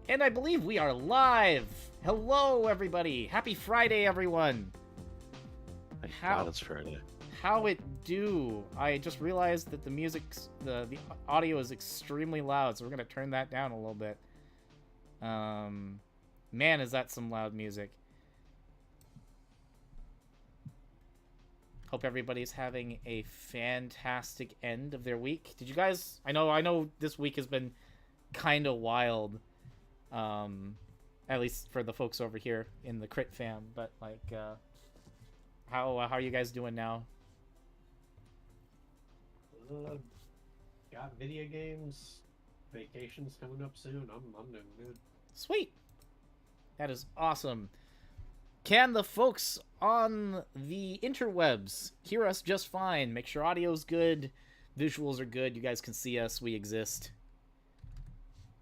And I believe we are live! Hello, everybody! Happy Friday, everyone! Thank God it's Friday. How it do? I just realized that the audio is extremely loud, so we're gonna turn that down a little bit. Man, is that some loud music. Hope everybody's having a fantastic end of their week. Did you guys... I know this week has been kind of wild. At least for the folks over here in the Crit fam. But, like, how are you guys doing now? Got video games, vacations coming up soon. I'm doing good. Sweet. That is awesome. Can the folks on the interwebs hear us just fine? Make sure audio's good, visuals are good, you guys can see us, we exist.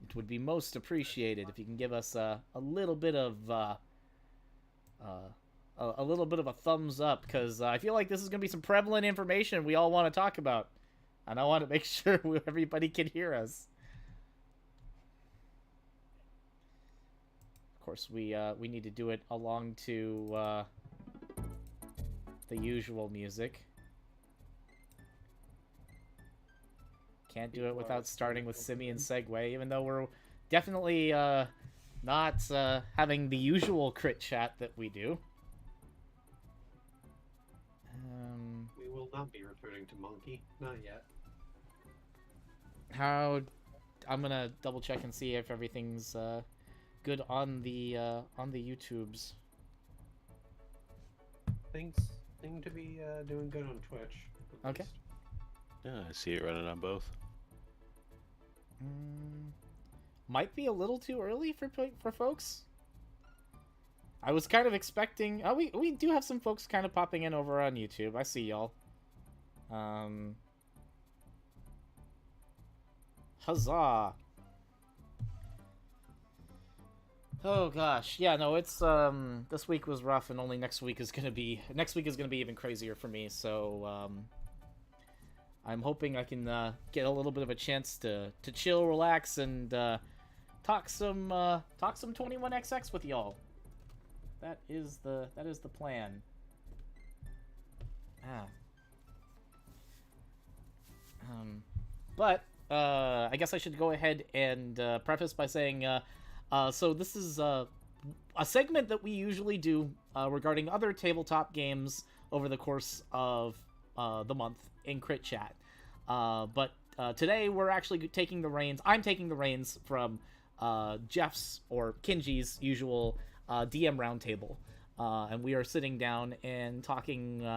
It would be most appreciated if you can give us a little bit of a thumbs up, because I feel like this is going to be some prevalent information we all want to talk about, and I want to make sure everybody can hear us. Of course, we need to do it along to the usual music. Can't do it without starting with Simian Segue, even though we're definitely not having the usual crit chat that we do. We will not be returning to Monkey, not yet. I'm gonna double check and see if everything's good on the YouTubes. Things seem to be doing good on Twitch. Okay. Yeah, I see it running on both. Might be a little too early for folks. I was kind of expecting... Oh, we do have some folks kind of popping in over on YouTube. I see y'all. Huzzah! Oh gosh, yeah, no, it's this week was rough, and only next week is gonna be even crazier for me. So I'm hoping I can get a little bit of a chance to chill, relax, and talk some 21XX with y'all. That is the plan. But I guess I should go ahead and preface by saying, so this is a segment that we usually do regarding other tabletop games over the course of the month in Crit Chat. But today we're actually taking the reins. I'm taking the reins from Jeff's or Kinji's usual DM Roundtable. And we are sitting down and talking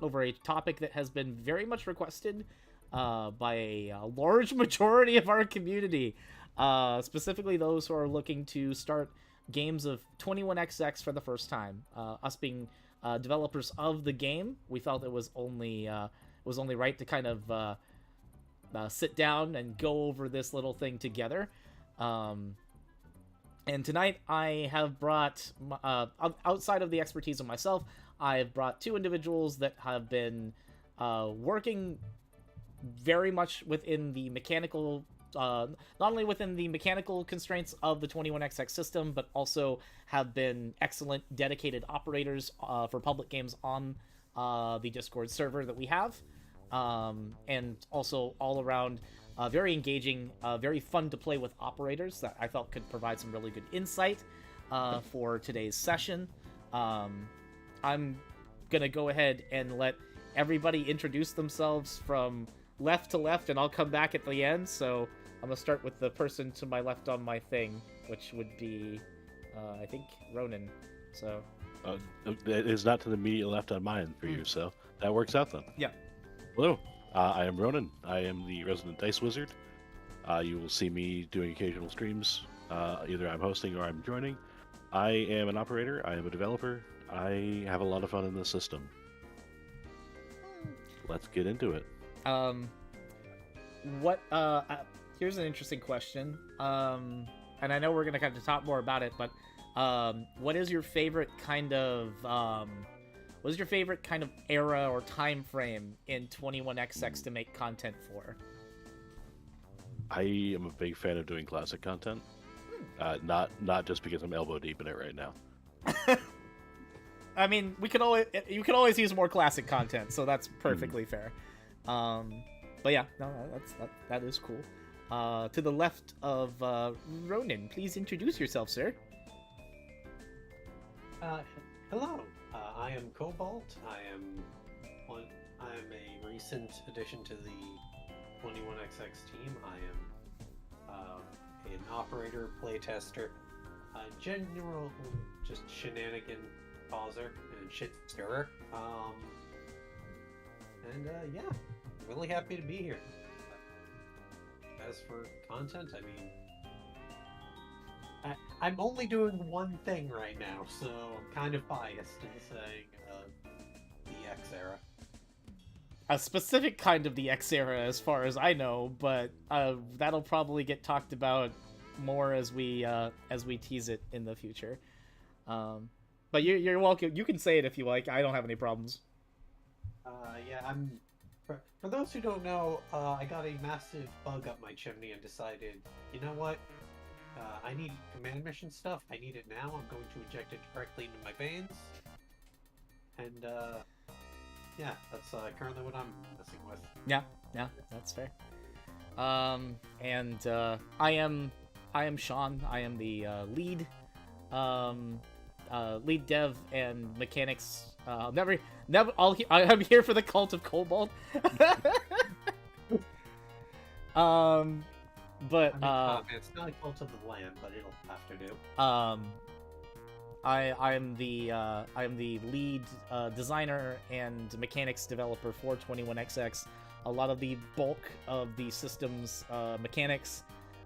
over a topic that has been very much requested by a large majority of our community. Specifically those who are looking to start games of 21XX for the first time. Us being developers of the game, we felt it was only right to kind of sit down and go over this little thing together. And tonight I have brought, outside of the expertise of myself, I have brought two individuals that have been working very much within the mechanical, not only within the mechanical constraints of the 21XX system, but also have been excellent dedicated operators for public games on the Discord server that we have. And also all around very engaging, very fun to play with operators that I felt could provide some really good insight for today's session. I'm gonna go ahead and let everybody introduce themselves from left to left, and I'll come back at the end. So I'm gonna start with the person to my left on my thing, which would be, I think, Ronan. So It is not to the immediate left on mine for you, so that works out then. Yeah. Hello, I am Ronan. I am the resident dice wizard. You will see me doing occasional streams. Either I'm hosting or I'm joining. I am an operator. I am a developer. I have a lot of fun in this system. Let's get into it. Here's an interesting question. And I know we're gonna kind of talk more about it, but what is your favorite kind of era or time frame in 21XX to make content for? I am a big fan of doing classic content. Not just because I'm elbow deep in it right now. I mean, you can always use more classic content, so that's perfectly fair. But yeah, no, that is cool. To the left of Ronan, please introduce yourself, sir. Hello. I am Cobalt. I am a recent addition to the 21XX team. I am an operator, playtester, general just shenanigan causer and shit stirrer. Yeah, really happy to be here. As for content, I mean, I'm only doing one thing right now, so I'm kind of biased in saying the X era. A specific kind of the X era, as far as I know, but that'll probably get talked about more as we tease it in the future. But you're welcome. You can say it if you like. I don't have any problems. Yeah, I'm. For those who don't know, I got a massive bug up my chimney and decided, you know what? I need command mission stuff. I need it now. I'm going to inject it directly into my veins. And, yeah, that's currently what I'm messing with. Yeah, that's fair. I am Sean. I am the lead dev and mechanics. I'm here for the Cult of Cobalt. But it's not a Cult of the Land, but it'll have to do. I am the lead designer and mechanics developer for 21XX. A lot of the bulk of the system's mechanics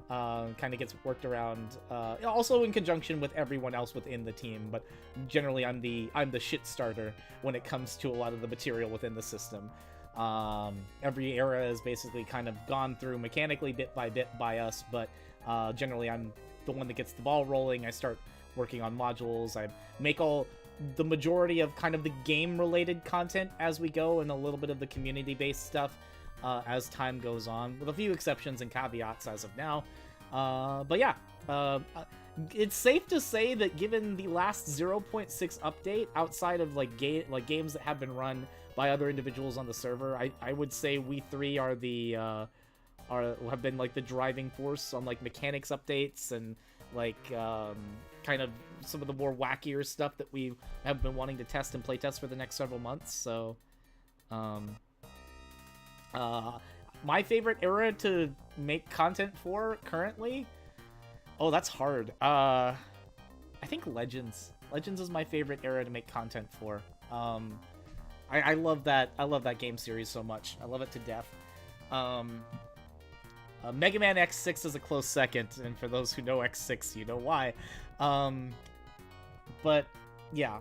kind of gets worked around, also in conjunction with everyone else within the team. But generally, I'm the shit starter when it comes to a lot of the material within the system. Every era is basically kind of gone through mechanically bit by us, but generally I'm the one that gets the ball rolling. I start working on modules. I make all the majority of kind of the game related content as we go, and a little bit of the community based stuff as time goes on, with a few exceptions and caveats as of now. But yeah, it's safe to say that given the last 0.6 update, outside of games that have been run by other individuals on the server, I would say we three are have been like the driving force on like mechanics updates and like kind of some of the more wackier stuff that we have been wanting to test and playtest for the next several months. So my favorite era to make content for currently, that's hard. I think Legends is my favorite era to make content for. I love that game series so much. I love it to death. Mega Man X6 is a close second, and for those who know X6, you know why. But yeah,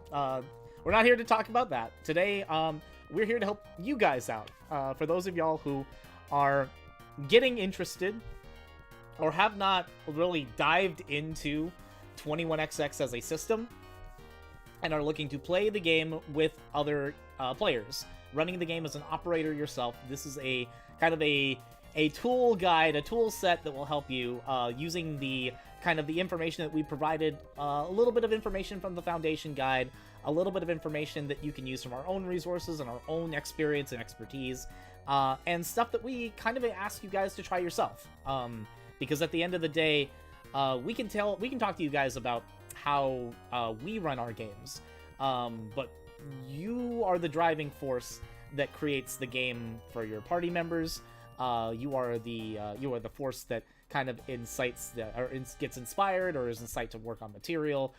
we're not here to talk about that today. We're here to help you guys out. For those of y'all who are getting interested or have not really dived into 21XX as a system and are looking to play the game with other players, running the game as an operator yourself, this is a kind of a tool guide, a tool set that will help you using the kind of the information that we provided, a little bit of information from the Foundation guide, a little bit of information that you can use from our own resources and our own experience and expertise, and stuff that we kind of ask you guys to try yourself. Because at the end of the day, we can talk to you guys about how we run our games, but you are the driving force that creates the game for your party members. You are the force that kind of incites gets inspired or is incite to work on material.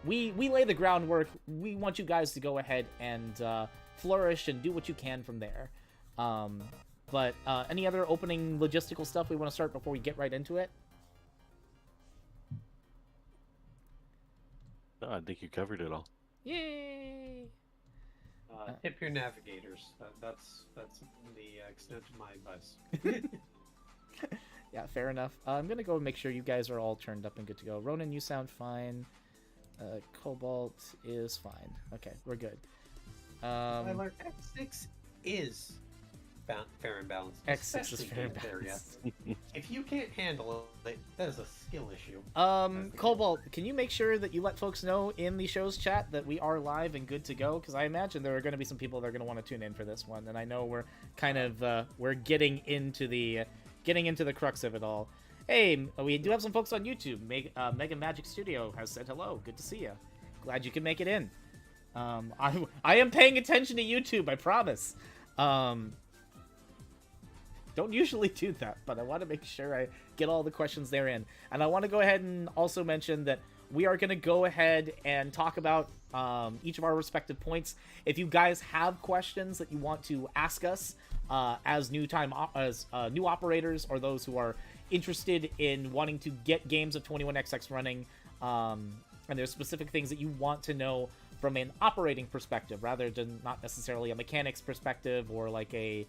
We lay the groundwork. We want you guys to go ahead and flourish and do what you can from there. But any other opening logistical stuff we want to start before we get right into it? No, I think you covered it all. Yay! Tip your navigators. That's the extent of my advice. Yeah, fair enough. I'm gonna go make sure you guys are all turned up and good to go. Ronan, you sound fine. Cobalt is fine. Okay, we're good. Tyler, X6 is fair and balanced. X6 is especially fair and game there, yeah. balanced. If you can't handle it, that is a skill issue. Cobalt, can you make sure that you let folks know in the show's chat that we are live and good to go? Because I imagine there are going to be some people that are going to want to tune in for this one, and I know we're kind of we're getting into the crux of it all. Hey, we do have some folks on YouTube. Mega Magic Studio has said hello. Good to see you. Glad you can make it in. I am paying attention to YouTube, I promise. Don't usually do that, but I want to make sure I get all the questions therein. And I want to go ahead and also mention that we are going to go ahead and talk about each of our respective points. If you guys have questions that you want to ask us as new operators or those who are interested in wanting to get games of 21XX running, and there's specific things that you want to know from an operating perspective rather than not necessarily a mechanics perspective or like a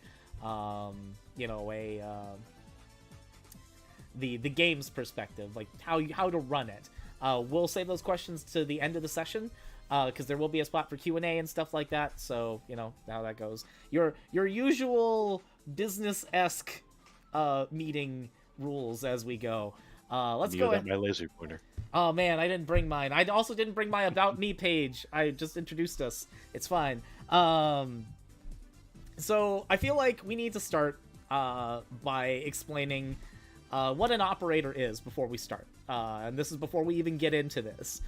the game's perspective, like how to run it. We'll save those questions to the end of the session because there will be a spot for Q&A and stuff like that, so you know how that goes. Your usual business-esque meeting rules as we go. Let's go ahead. My laser pointer. Oh man, I didn't bring mine. I also didn't bring my About Me page. I just introduced us. It's fine. So I feel like we need to start by explaining what an operator is before we start. And this is before we even get into this.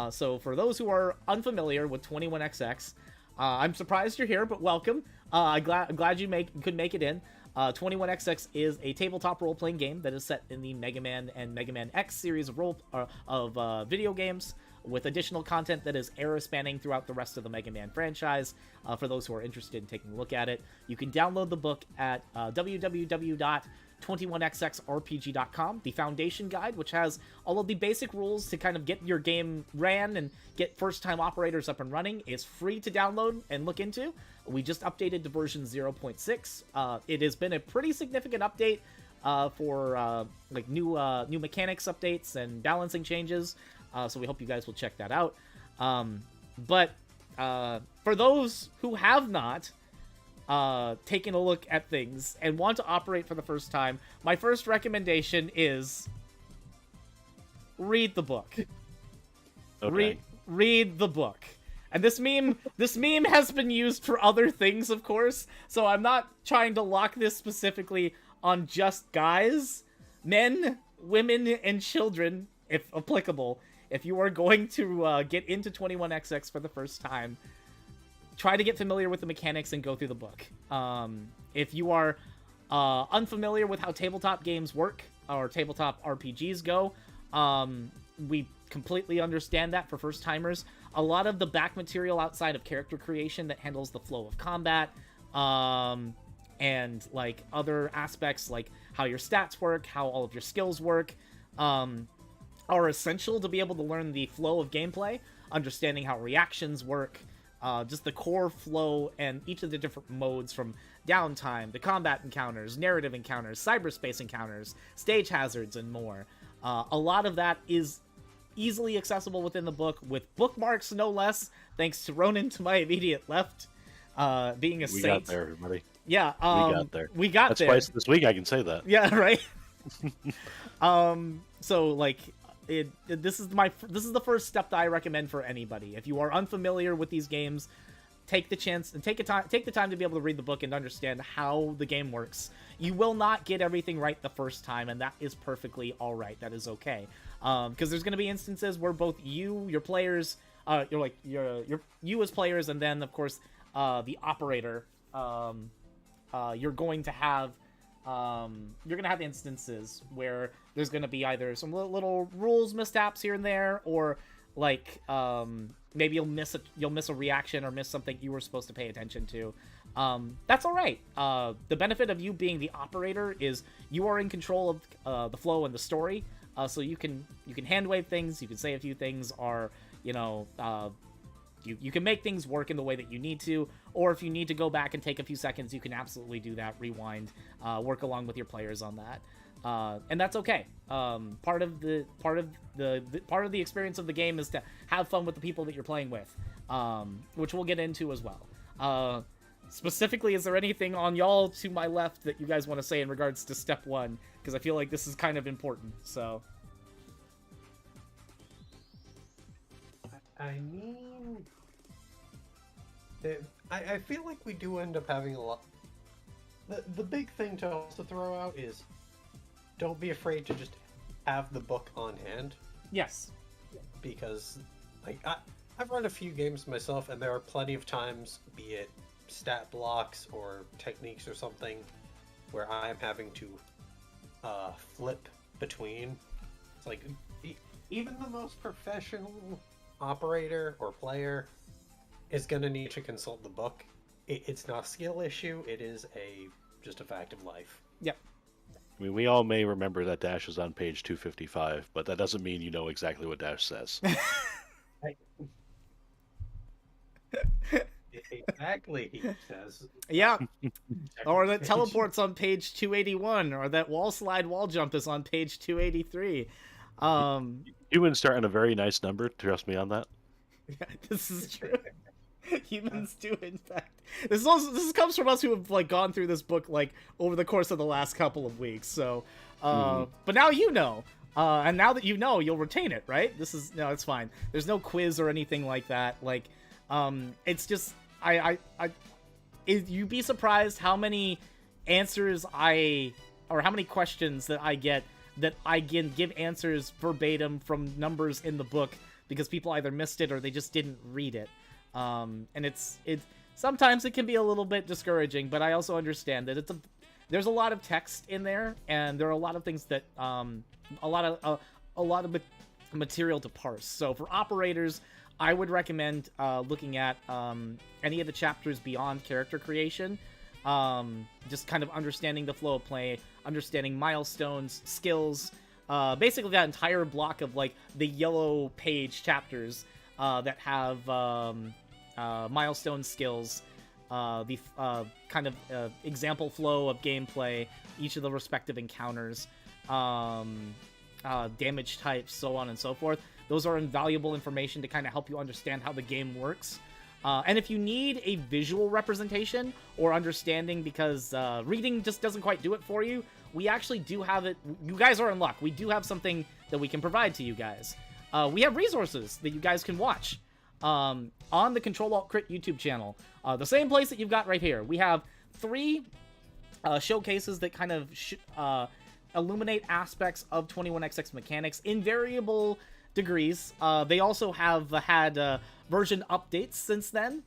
So for those who are unfamiliar with 21XX, I'm surprised you're here, but welcome. I'm glad you could make it in. 21XX is a tabletop role-playing game that is set in the Mega Man and Mega Man X series of video games, with additional content that is era-spanning throughout the rest of the Mega Man franchise. For those who are interested in taking a look at it, you can download the book at www.21xxrpg.com. The Foundation Guide, which has all of the basic rules to kind of get your game ran and get first-time operators up and running, is free to download and look into. We just updated to version 0.6. It has been a pretty significant update for like new mechanics updates and balancing changes. So we hope you guys will check that out. But for those who have not taken a look at things and want to operate for the first time, my first recommendation is read the book. Okay. Read the book. And this meme has been used for other things, of course, so I'm not trying to lock this specifically on just guys. Men, women, and children, if applicable. If you are going to get into 21XX for the first time, try to get familiar with the mechanics and go through the book. If you are unfamiliar with how tabletop games work, or tabletop RPGs go, we completely understand that for first-timers. A lot of the back material outside of character creation that handles the flow of combat, and like other aspects like how your stats work, how all of your skills work, are essential to be able to learn the flow of gameplay, understanding how reactions work, just the core flow and each of the different modes, from downtime to combat encounters, narrative encounters, cyberspace encounters, stage hazards, and more. A lot of that is easily accessible within the book, with bookmarks no less, thanks to Ronan to my immediate left, being a saint. We got there, everybody. Yeah, we got there. We got That's there. twice this week, I can say that. Yeah, right. So like, this is the first step that I recommend for anybody. If you are unfamiliar with these games, take the chance and take the time to be able to read the book and understand how the game works. You will not get everything right the first time, and that is perfectly all right. That is okay. Because there's going to be instances where both your players, you as players, and then of course the operator, you're going to have instances where there's going to be either some little rules missteps here and there, or like maybe you'll miss a reaction or miss something you were supposed to pay attention to. That's all right. The benefit of you being the operator is you are in control of the flow and the story. So you can hand wave things, you can say a few things, or you can make things work in the way that you need to, or if you need to go back and take a few seconds, you can absolutely do that, rewind, work along with your players on that, and that's okay. Part of the experience of the game is to have fun with the people that you're playing with, which we'll get into as well. specifically, is there anything on y'all to my left that you guys want to say in regards to step 1? Because I feel like this is kind of important, so... I mean... I feel like we do end up having a lot... The big thing to also throw out is, don't be afraid to just have the book on hand. Yes. Because, like, I've run a few games myself, and there are plenty of times, be it stat blocks or techniques or something, where I'm having to flip between. It's like, even the most professional operator or player is going to need to consult the book. It's not a skill issue, it is just a fact of life. Yep. I mean, we all may remember that Dash is on page 255, but that doesn't mean you know exactly what Dash says. Exactly, he says. Yeah. Or that teleport's on page 281, or that wall slide wall jump is on page 283. Humans start on a very nice number, trust me on that. Yeah, this is true. Humans do, in fact. This comes from us who have like gone through this book like over the course of the last couple of weeks. So, but now you know, and now that you know, you'll retain it, right? It's fine. There's no quiz or anything like that. Like, it's just you'd be surprised how many answers or how many questions that I get that I can give answers verbatim from numbers in the book because people either missed it or they just didn't read it. And it's sometimes it can be a little bit discouraging, but I also understand that there's a lot of text in there, and there are a lot of things that a lot of material to parse. So for operators, I would recommend looking at any of the chapters beyond character creation, just kind of understanding the flow of play, understanding milestones, skills, basically that entire block of like the yellow page chapters that have milestone skills, the kind of example flow of gameplay, each of the respective encounters, damage types, so on and so forth. Those are invaluable information to kind of help you understand how the game works. And if you need a visual representation or understanding because reading just doesn't quite do it for you, we actually do have it. You guys are in luck. We do have something that we can provide to you guys. We have resources that you guys can watch on the CtrlAltCrit YouTube channel. The same place that you've got right here. We have 3 showcases that kind of illuminate aspects of 21XX mechanics in variable degrees. They also have had version updates since then.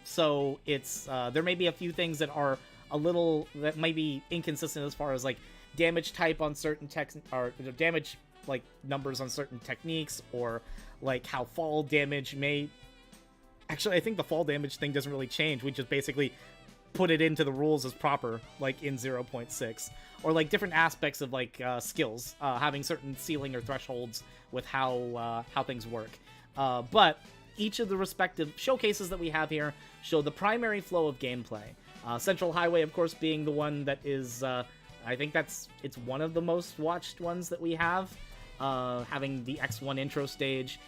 So it's there may be a few things that are that might be inconsistent as far as like damage type on certain or damage like numbers on certain techniques, or like how fall damage may... Actually, I think the fall damage thing doesn't really change. We just basically put it into the rules as proper, like in 0.6. Or like different aspects of like skills, having certain ceiling or thresholds with how things work. But each of the respective showcases that we have here show the primary flow of gameplay. Central Highway, of course, being the one that is... I think it's one of the most watched ones that we have. Having the X1 intro stage,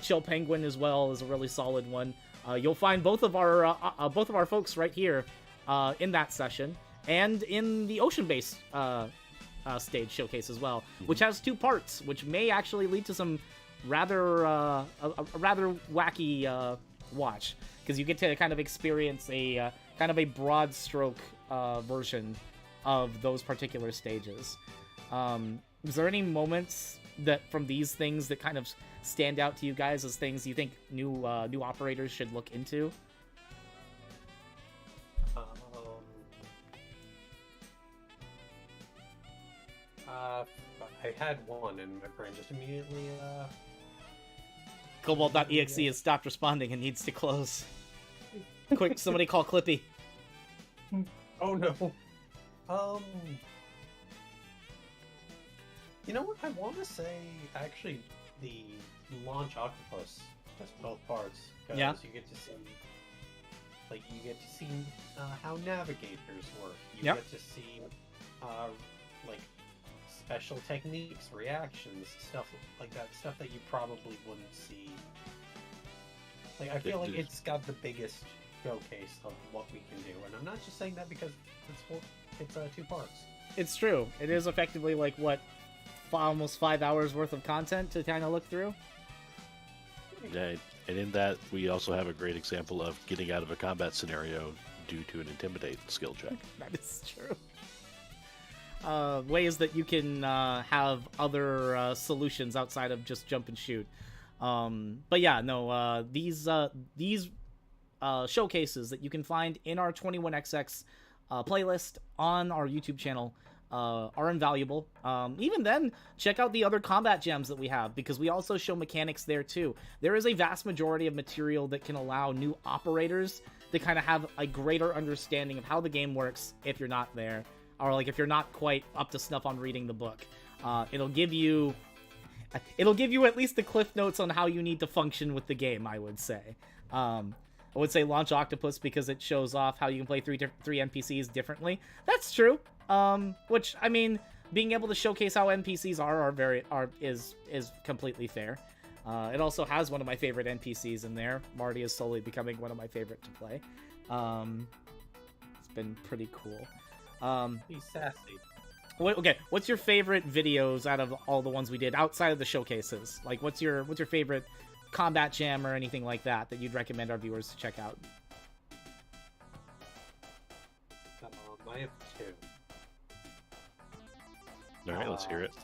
Chill Penguin as well is a really solid one. You'll find both of our folks right here in that session, and in the Ocean Base stage showcase as well, which has 2 parts, which may actually lead to some rather a rather wacky watch, because you get to kind of experience a kind of a broad stroke version of those particular stages. Is there any moments that from these things that kind of stand out to you guys as things you think new operators should look into? I had one and my brain just immediately Cobalt.exe has stopped responding and needs to close. Quick, somebody call Clippy. Oh no. You know what? I want to say actually the launch octopus has both parts, because Yeah. you get to see how navigators work. You Yep. get to see like special techniques, reactions, stuff like that, stuff that you probably wouldn't see. Like I feel like it's got the biggest showcase of what we can do, and I'm not just saying that because it's 2 parts. It's true. It is effectively like what, almost 5 hours worth of content to kind of look through. Yeah, and in that, we also have a great example of getting out of a combat scenario due to an Intimidate skill check. That is true. Ways that you can have other solutions outside of just jump and shoot. But yeah, no, these showcases that you can find in our 21XX playlist on our YouTube channel are invaluable. Even then, check out the other combat gems that we have, because we also show mechanics there too. There is a vast majority of material that can allow new operators to kind of have a greater understanding of how the game works if you're not there, or like if you're not quite up to snuff on reading the book. It'll give you at least the cliff notes on how you need to function with the game, I would say. I would say launch Octopus because it shows off how you can play three NPCs differently. That's true. Which, I mean, being able to showcase how NPCs is completely fair. It also has one of my favorite NPCs in there. Marty is slowly becoming one of my favorite to play. It's been pretty cool. He's sassy. What's your favorite videos out of all the ones we did outside of the showcases? Like, what's your favorite combat jam or anything like that you'd recommend our viewers to check out? I have 2. All right, let's hear it.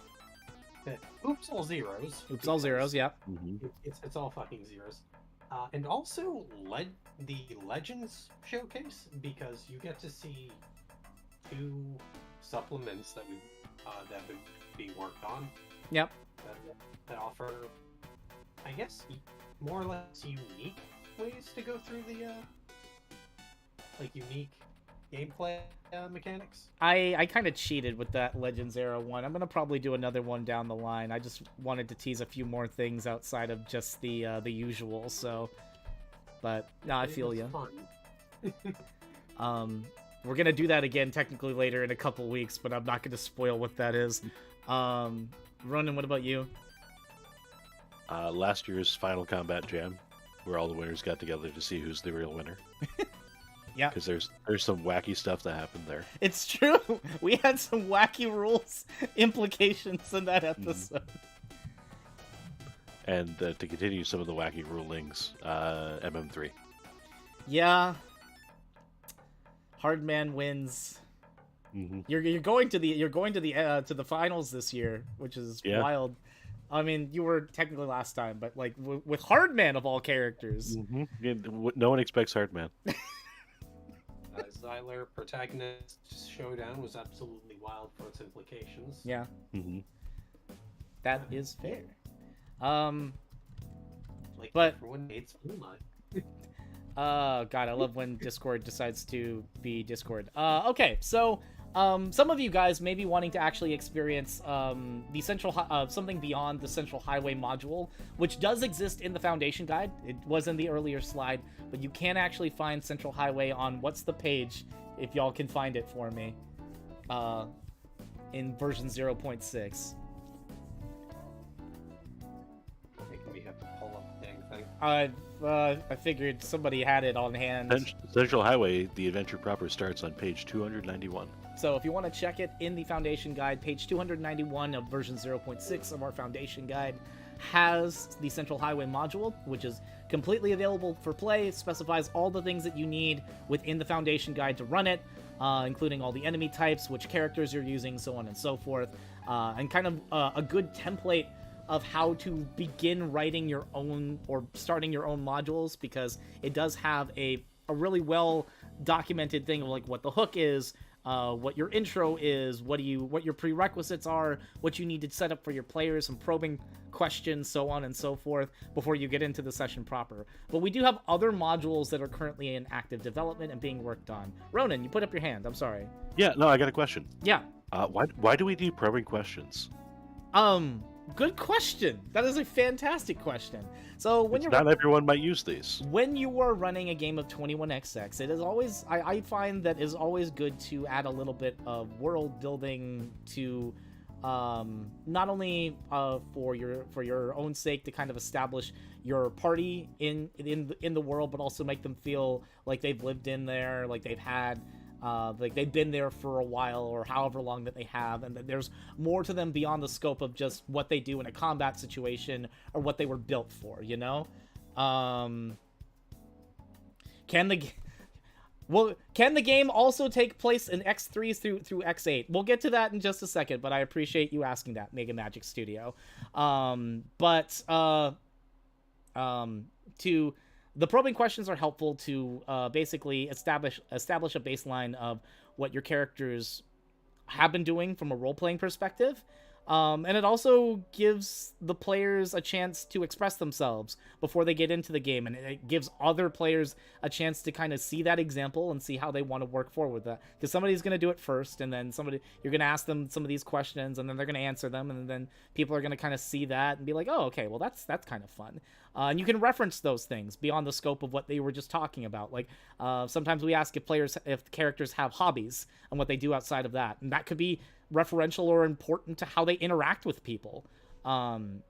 Oops, all zeros. Oops, all zeros, yeah. Mm-hmm. It's all fucking zeros. And also the Legends showcase, because you get to see 2 supplements that would be worked on. Yep. That offer, I guess, more or less unique ways to go through the unique gameplay mechanics. I kind of cheated with that Legends Era one. I'm gonna probably do another one down the line. I just wanted to tease a few more things outside of just the usual. So, but no, I feel you. We're gonna do that again technically later in a couple weeks, but I'm not gonna spoil what that is. Ronan, what about you? Last year's Final Combat Jam, where all the winners got together to see who's the real winner. Yeah, because there's some wacky stuff that happened there. It's true. We had some wacky rules implications in that episode. And to continue some of the wacky rulings, MM3. Yeah. Hardman wins. Mm-hmm. You're going to the finals this year, which is wild. I mean, you were technically last time, but like with Hardman of all characters. Mm-hmm. Yeah, no one expects Hardman. Xyler protagonist showdown was absolutely wild for its implications. Yeah. Mm-hmm. That is fair. But everyone hates Moonlight. God, I love when Discord decides to be Discord. Okay, so some of you guys may be wanting to actually experience the something beyond the Central Highway module, which does exist in the Foundation Guide. It was in the earlier slide, but you can actually find Central Highway on what's the page, if y'all can find it for me, in version 0.6. We have to pull up the dang thing. I figured somebody had it on hand. Central Highway, the adventure proper, starts on page 291. So if you want to check it in the Foundation Guide, page 291 of version 0.6 of our Foundation Guide has the Central Highway module, which is completely available for play. It specifies all the things that you need within the Foundation Guide to run it, including all the enemy types, which characters you're using, so on and so forth, and kind of a good template of how to begin writing your own or starting your own modules, because it does have a really well documented thing of like what the hook is, what your intro is, what your prerequisites are, what you need to set up for your players, some probing questions, so on and so forth, before you get into the session proper. But we do have other modules that are currently in active development and being worked on. Ronan, you put up your hand. I'm sorry. Yeah, no, I got a question. Yeah. Why do we do probing questions? Good question. That is a fantastic question. So when not everyone might use these. When you are running a game of 21XX, it is always I find that it is always good to add a little bit of world building to not only for your own sake to kind of establish your party in the world, but also make them feel like they've lived in there, like they've had like they've been there for a while or however long that they have, and that there's more to them beyond the scope of just what they do in a combat situation or what they were built for, you know? Can the game also take place in X3 through X8? We'll get to that in just a second, but I appreciate you asking that, Mega Magic Studio. The probing questions are helpful to basically establish a baseline of what your characters have been doing from a role-playing perspective. And it also gives the players a chance to express themselves before they get into the game, and it gives other players a chance to kind of see that example and see how they want to work forward with that. Because somebody's going to do it first, and then you're going to ask them some of these questions, and then they're going to answer them, and then people are going to kind of see that and be like, oh, okay, well, that's kind of fun. And you can reference those things beyond the scope of what they were just talking about. Like, sometimes we ask if characters have hobbies and what they do outside of that, and that could be referential or important to how they interact with people.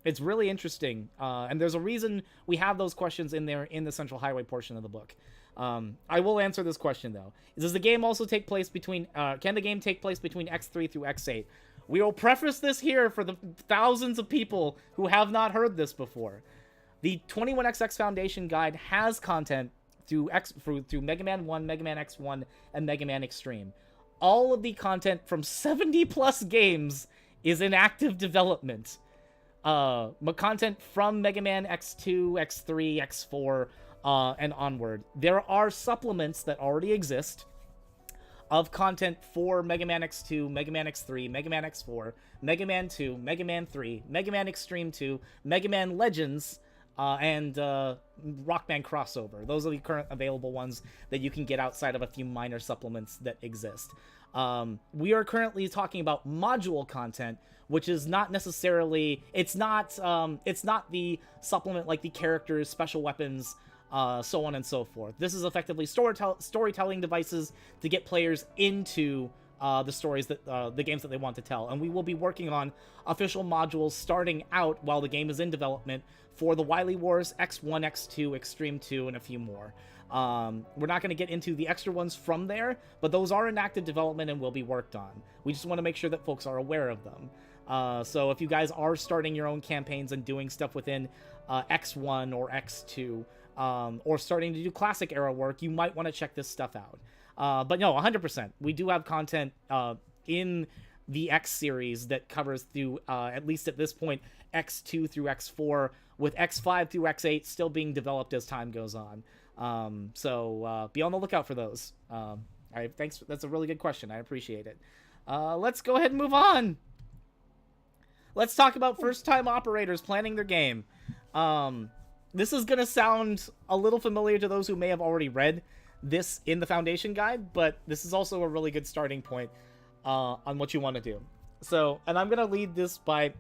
It's really interesting, and there's a reason we have those questions in there in the Central Highway portion of the book. I will answer this question though. Does the game also take place between can the game take place between X3 through X8? We will preface this here for the thousands of people who have not heard this before. The 21XX Foundation Guide has content through Mega Man 1, Mega Man X1, and Mega Man Extreme. All of the content from 70 plus games is in active development. Content from Mega Man X2, X3, X4, and onward. There are supplements that already exist of content for Mega Man X2, Mega Man X3, Mega Man X4, Mega Man 2, Mega Man 3, Mega Man Extreme 2, Mega Man Legends, and Rockman Crossover. Those are the current available ones that you can get outside of a few minor supplements that exist. We are currently talking about module content, which is not necessarily, it's not the supplement like the characters, special weapons, so on and so forth. This is effectively storytelling devices to get players into the stories that the games that they want to tell. And we will be working on official modules starting out while the game is in development for the Wily Wars, X1, X2, Extreme 2, and a few more. We're not going to get into the extra ones from there, but those are in active development and will be worked on. We just want to make sure that folks are aware of them. So if you guys are starting your own campaigns and doing stuff within X1 or X2, or starting to do classic era work, you might want to check this stuff out. But no, 100%. We do have content in the X series that covers through, at least at this point, X2 through X4, with X5 through X8 still being developed as time goes on. So be on the lookout for those. Thanks. That's a really good question. I appreciate it. Let's go ahead and move on. Let's talk about first-time operators planning their game. This is going to sound a little familiar to those who may have already read this in the Foundation Guide, but this is also a really good starting point on what you want to do. So, and I'm going to lead this by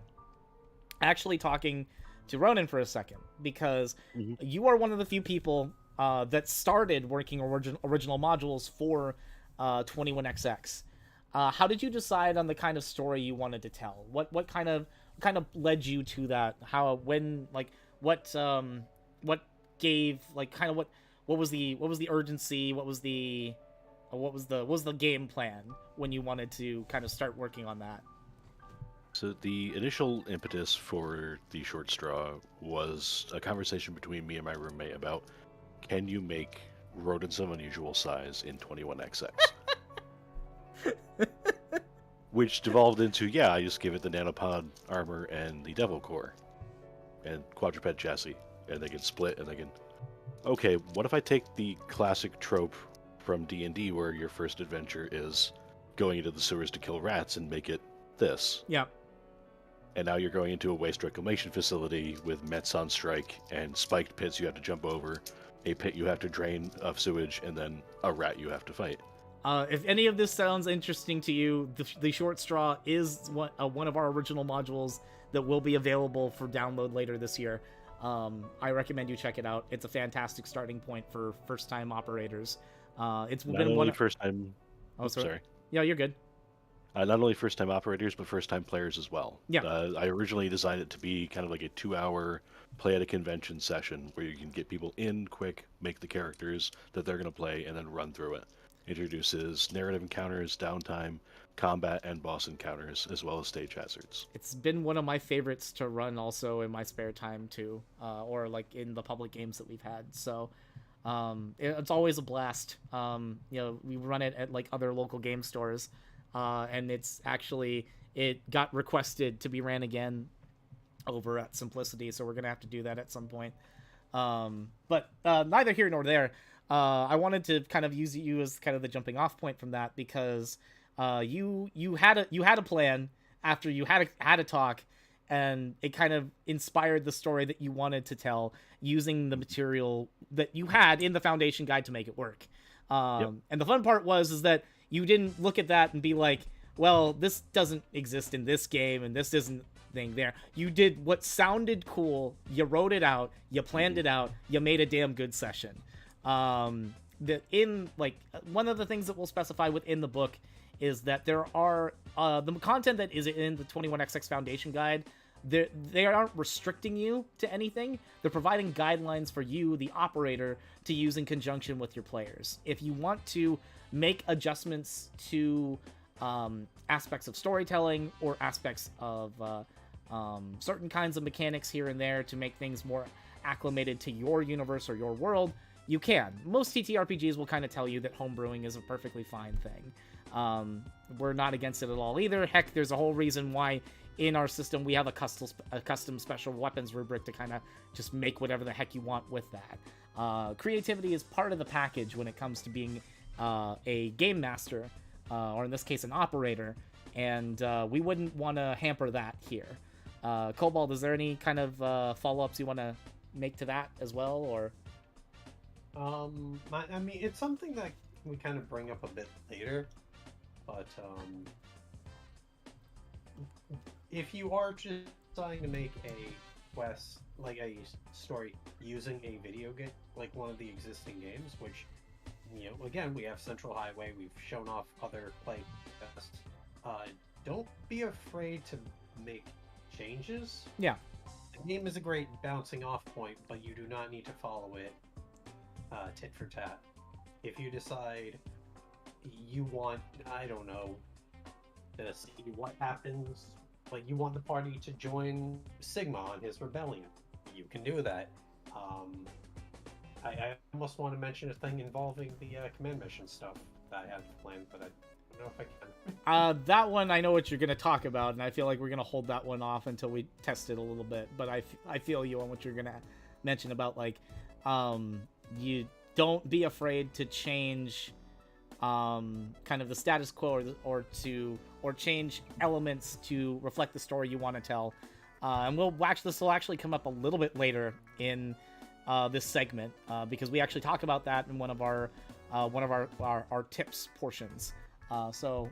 actually talking to Ronan for a second, because you are one of the few people that started working original modules for 21XX. How did you decide on the kind of story you wanted to tell? What kind of led you to that? What gave, like, kind of what was the urgency? What was the game plan when you wanted to kind of start working on that? So the initial impetus for the short straw was a conversation between me and my roommate about, can you make rodents of unusual size in 21XX? Which devolved into, I just give it the nanopod armor and the devil core and quadruped chassis, and they can split, and they can... Okay, what if I take the classic trope from D&D where your first adventure is going into the sewers to kill rats and make it this? Yeah. And now you're going into a waste reclamation facility with Mets on strike and spiked pits you have to jump over, a pit you have to drain of sewage, and then a rat you have to fight. If any of this sounds interesting to you, the Short Straw is one of our original modules that will be available for download later this year. I recommend you check it out. It's a fantastic starting point for first-time operators. It's Not been only one first time. Oh, sorry. Sorry. Yeah, you're good. Not only first-time operators, but first-time players as well. Yeah. I originally designed it to be kind of like a 2-hour play at a convention session where you can get people in quick, make the characters that they're going to play, and then run through it. Introduces narrative encounters, downtime, combat, and boss encounters, as well as stage hazards. It's been one of my favorites to run also in my spare time too, or like in the public games that we've had. So it's always a blast. We run it at like other local game stores, and it got requested to be ran again over at Simplicity, so we're gonna have to do that at some point. But neither here nor there. I wanted to kind of use you as kind of the jumping off point from that, because you had a plan after you had a talk, and it kind of inspired the story that you wanted to tell using the material that you had in the Foundation Guide to make it work. And the fun part is that you didn't look at that and be like, well, this doesn't exist in this game and this isn't thing there. You did what sounded cool, you wrote it out, you planned it out, you made a damn good session. One of the things that we'll specify within the book is that there are the content that is in the 21XX Foundation Guide. They aren't restricting you to anything. They're providing guidelines for you, the operator, to use in conjunction with your players. If you want to make adjustments to aspects of storytelling or aspects of certain kinds of mechanics here and there to make things more acclimated to your universe or your world, you can. Most TTRPGs will kind of tell you that homebrewing is a perfectly fine thing. We're not against it at all either. Heck, there's a whole reason why in our system we have a custom special weapons rubric to kind of just make whatever the heck you want with that. Creativity is part of the package when it comes to being a game master, or in this case an operator, and we wouldn't want to hamper that here. Cobalt, is there any kind of follow-ups you want to make to that as well, or? I mean, it's something that we kind of bring up a bit later, but if you are just trying to make a quest, like a story using a video game, like one of the existing games, which, again, we have Central Highway, we've shown off other play tests, don't be afraid to make changes. Yeah. The game is a great bouncing off point, but you do not need to follow it tit for tat. If you decide you want, I don't know, to see what happens, like you want the party to join Sigma on his rebellion, you can do that. I almost want to mention a thing involving the command mission stuff that I have planned, but I don't know if I can. That one, I know what you're going to talk about, and I feel like we're going to hold that one off until we test it a little bit, but I feel you on what you're going to mention about, like, you don't be afraid to change kind of the status quo or change elements to reflect the story you want to tell. And this will actually come up a little bit later in this segment, because we actually talk about that in one of our tips portions. So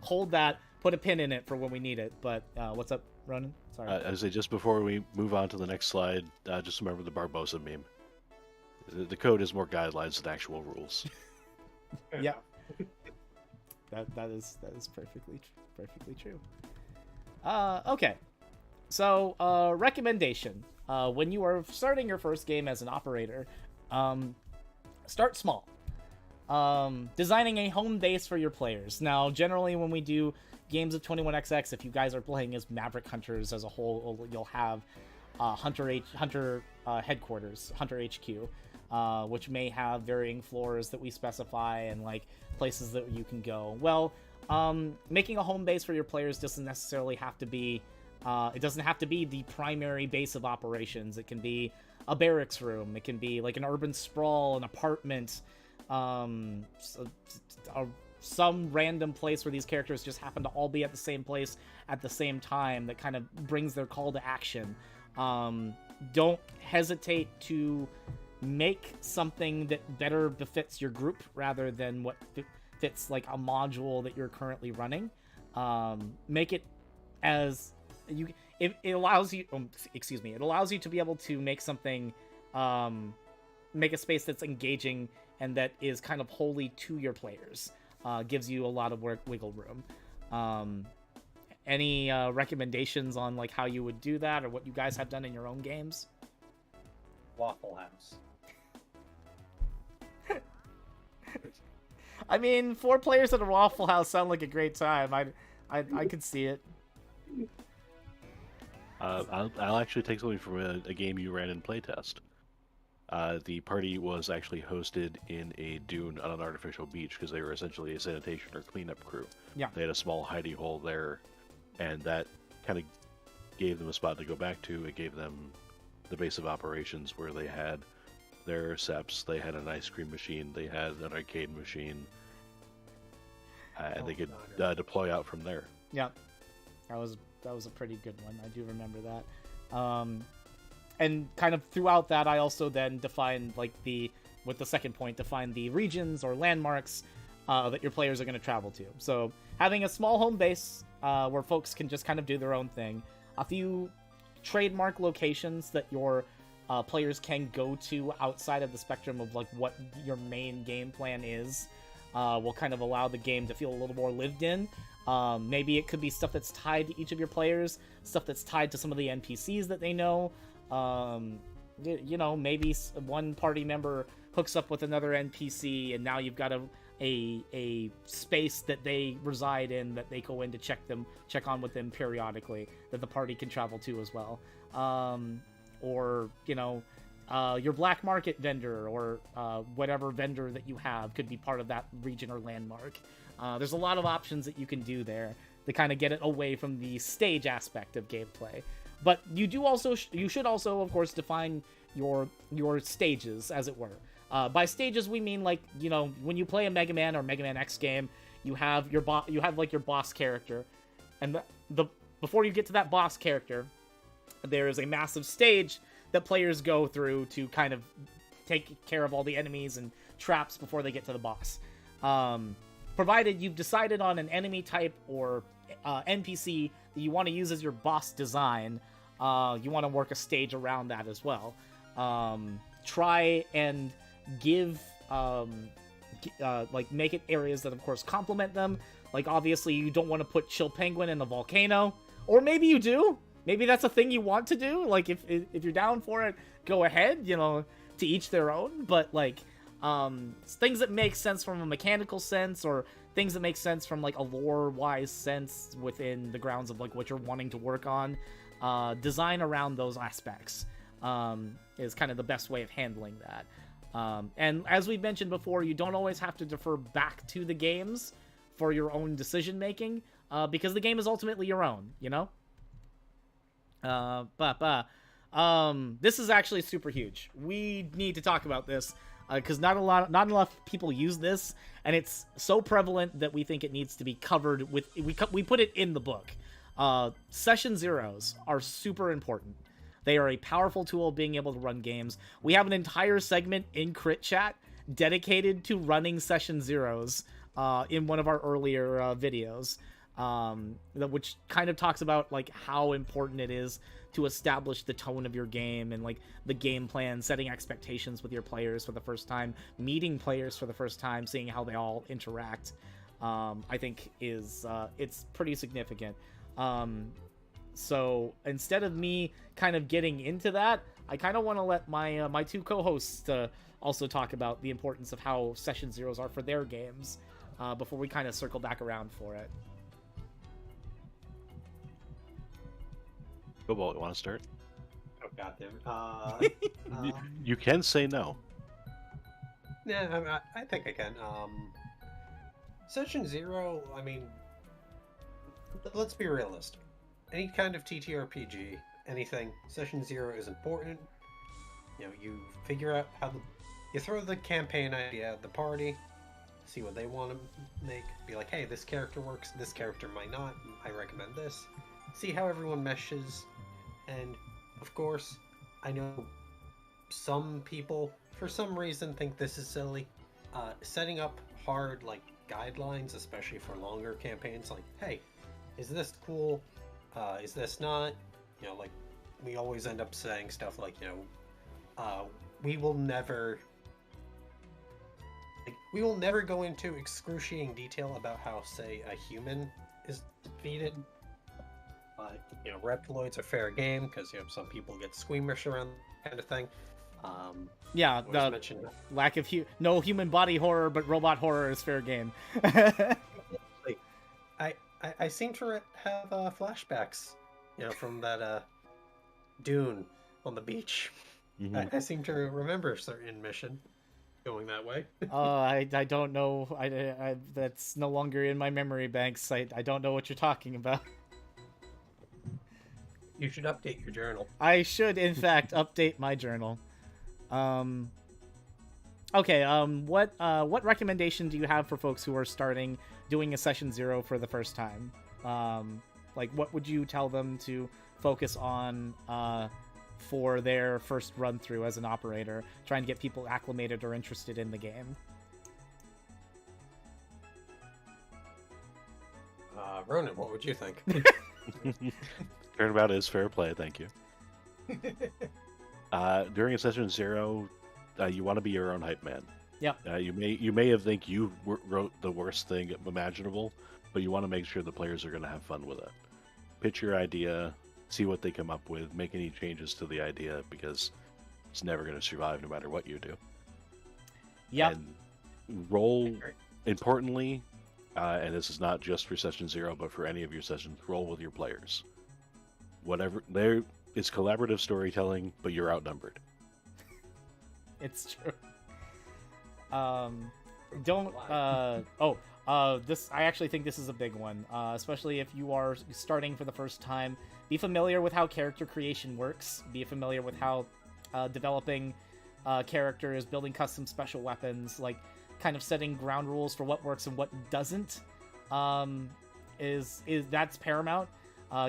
hold that, put a pin in it for when we need it. But what's up, Ronan? Sorry. I say just before we move on to the next slide, just remember the Barbosa meme. The code is more guidelines than actual rules. Yeah. That is perfectly true. Okay. So, recommendation. When you are starting your first game as an operator, start small. Designing a home base for your players. Now, generally when we do games of 21XX, if you guys are playing as Maverick Hunters as a whole, you'll have Hunter headquarters, Hunter HQ. Which may have varying floors that we specify and like places that you can go. Well, making a home base for your players doesn't necessarily have to be, it doesn't have to be the primary base of operations. It can be a barracks room. It can be like an urban sprawl, an apartment, some random place where these characters just happen to all be at the same place at the same time that kind of brings their call to action. Don't hesitate to make something that better befits your group rather than what fits like a module that you're currently running. Make it as it allows you it allows you to be able to make something, make a space that's engaging and that is kind of wholly to your players. Gives you a lot of wiggle room. Any recommendations on like how you would do that, or what you guys have done in your own games? Waffle House. I mean, 4 players at a Waffle House sound like a great time. I could see it. I'll actually take something from a game you ran in playtest. The party was actually hosted in a dune on an artificial beach because they were essentially a sanitation or cleanup crew. Yeah. They had a small hidey hole there, and that kind of gave them a spot to go back to. It gave them the base of operations where they had their SEPs, they had an ice cream machine, they had an arcade machine, and they could deploy out from there. Yeah, that was a pretty good one. I do remember that. And kind of throughout that, I also then defined like with the second point, define the regions or landmarks that your players are going to travel to. So having a small home base where folks can just kind of do their own thing, a few trademark locations that your players can go to outside of the spectrum of like what your main game plan is, will kind of allow the game to feel a little more lived in. Maybe it could be stuff that's tied to each of your players, stuff that's tied to some of the NPCs that they know. You know, maybe one party member hooks up with another NPC, and now you've got a space that they reside in that they go in to check on with them periodically, that the party can travel to as well. Or, you know, your black market vendor or whatever vendor that you have could be part of that region or landmark. There's a lot of options that you can do there to kind of get it away from the stage aspect of gameplay. But you should also, of course, define your stages, as it were. By stages, we mean like, you know, when you play a Mega Man or Mega Man X game, you have your boss character, and before you get to that boss character, there is a massive stage that players go through to kind of take care of all the enemies and traps before they get to the boss. Provided you've decided on an enemy type or NPC that you want to use as your boss design, you want to work a stage around that as well. Try and give, like, make it areas that, of course, complement them. Like, obviously, you don't want to put Chill Penguin in a volcano. Or maybe you do. Maybe that's a thing you want to do. Like, if you're down for it, go ahead, you know, to each their own. But, like, things that make sense from a mechanical sense, or things that make sense from, like, a lore-wise sense within the grounds of, like, what you're wanting to work on. Design around those aspects is kind of the best way of handling that. And as we've mentioned before, you don't always have to defer back to the games for your own decision-making, because the game is ultimately your own, you know? This is actually super huge. We need to talk about this because not enough people use this, and it's so prevalent that we think it needs to be covered with. We put it in the book. Session zeros are super important. They are a powerful tool of being able to run games. We have an entire segment in Crit Chat dedicated to running session zeros in one of our earlier videos. Which kind of talks about like how important it is to establish the tone of your game and like the game plan, setting expectations with your players for the first time, meeting players for the first time, seeing how they all interact. I think is it's pretty significant. So instead of me kind of getting into that, I kind of want to let my my two co-hosts also talk about the importance of how session zeros are for their games before we kind of circle back around for it. Cobalt, you want to start? Oh, goddamn. You can say no. Yeah, I think I can. Session zero, I mean, let's be realistic. Any kind of TTRPG, anything, session zero is important. You know, you figure out how you throw the campaign idea at the party, see what they want to make, be like, hey, this character works, this character might not, I recommend this. See how everyone meshes, and of course, I know some people, for some reason, think this is silly. Setting up hard, like, guidelines, especially for longer campaigns, like, hey, is this cool? Is this not? You know, like, we always end up saying stuff like, you know, we will never go into excruciating detail about how, say, a human is defeated. Reptiloids are fair game because some people get squeamish around that kind of thing. Yeah, the mentioned lack of no human body horror, but robot horror is fair game. I seem to have flashbacks, from that dune on the beach. Mm-hmm. I seem to remember a certain mission going that way. I don't know. I that's no longer in my memory banks. I don't know what you're talking about. You should update your journal. I should, in fact, update my journal. Okay. What recommendation do you have for folks who are doing a session 0 for the first time? Like, what would you tell them to focus on for their first run through as an operator, trying to get people acclimated or interested in the game? Ronan, what would you think? Turnabout is fair play, thank you. During a session 0, you want to be your own hype man. Yeah. You may have think you wrote the worst thing imaginable, but you want to make sure the players are going to have fun with it. Pitch your idea, see what they come up with, make any changes to the idea, because it's never going to survive no matter what you do. Yeah. And roll, importantly, and this is not just for session 0, but for any of your sessions, roll with your players. There is collaborative storytelling, but you're outnumbered. It's true. This, I actually think this is a big one, especially if you are starting for the first time. Be familiar with how character creation works. Be familiar with how developing characters, building custom special weapons, like kind of setting ground rules for what works and what doesn't, that's paramount.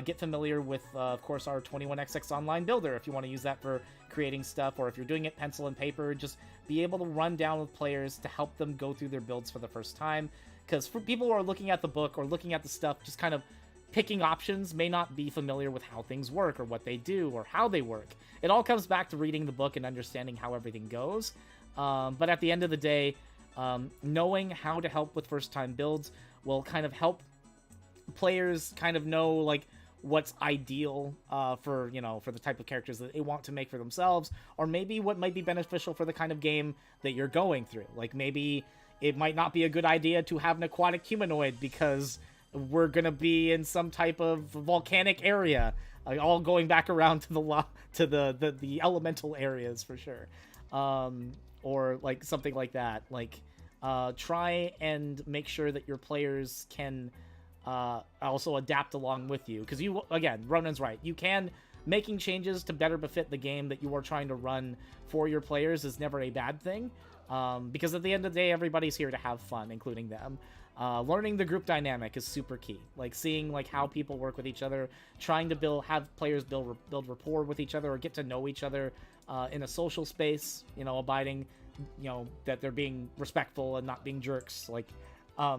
Get familiar with, of course, our 21xx online builder if you want to use that for creating stuff, or if you're doing it pencil and paper, just be able to run down with players to help them go through their builds for the first time. Because for people who are looking at the book or looking at the stuff, just kind of picking options, may not be familiar with how things work or what they do or how they work. It all comes back to reading the book and understanding how everything goes. But at the end of the day, knowing how to help with first-time builds will kind of help players kind of know, like, what's ideal for the type of characters that they want to make for themselves, or maybe what might be beneficial for the kind of game that you're going through. Like, maybe it might not be a good idea to have an aquatic humanoid because we're gonna be in some type of volcanic area, all going back around to the elemental areas for sure, or like something like that. Like, try and make sure that your players can also adapt along with you, because Ronan's right, making changes to better befit the game that you are trying to run for your players is never a bad thing, because at the end of the day, everybody's here to have fun, including them. Learning the group dynamic is super key, like seeing like how people work with each other, trying to have players build rapport with each other or get to know each other in a social space, abiding that they're being respectful and not being jerks, like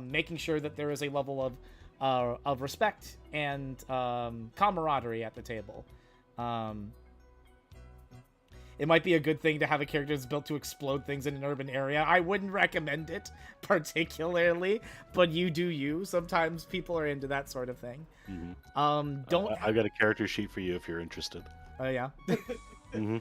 making sure that there is a level of respect and camaraderie at the table. It might be a good thing to have a character that's built to explode things in an urban area. I wouldn't recommend it particularly, but you do you. Sometimes people are into that sort of thing. Mm-hmm. I've got a character sheet for you if you're interested. Oh yeah. Mm-hmm.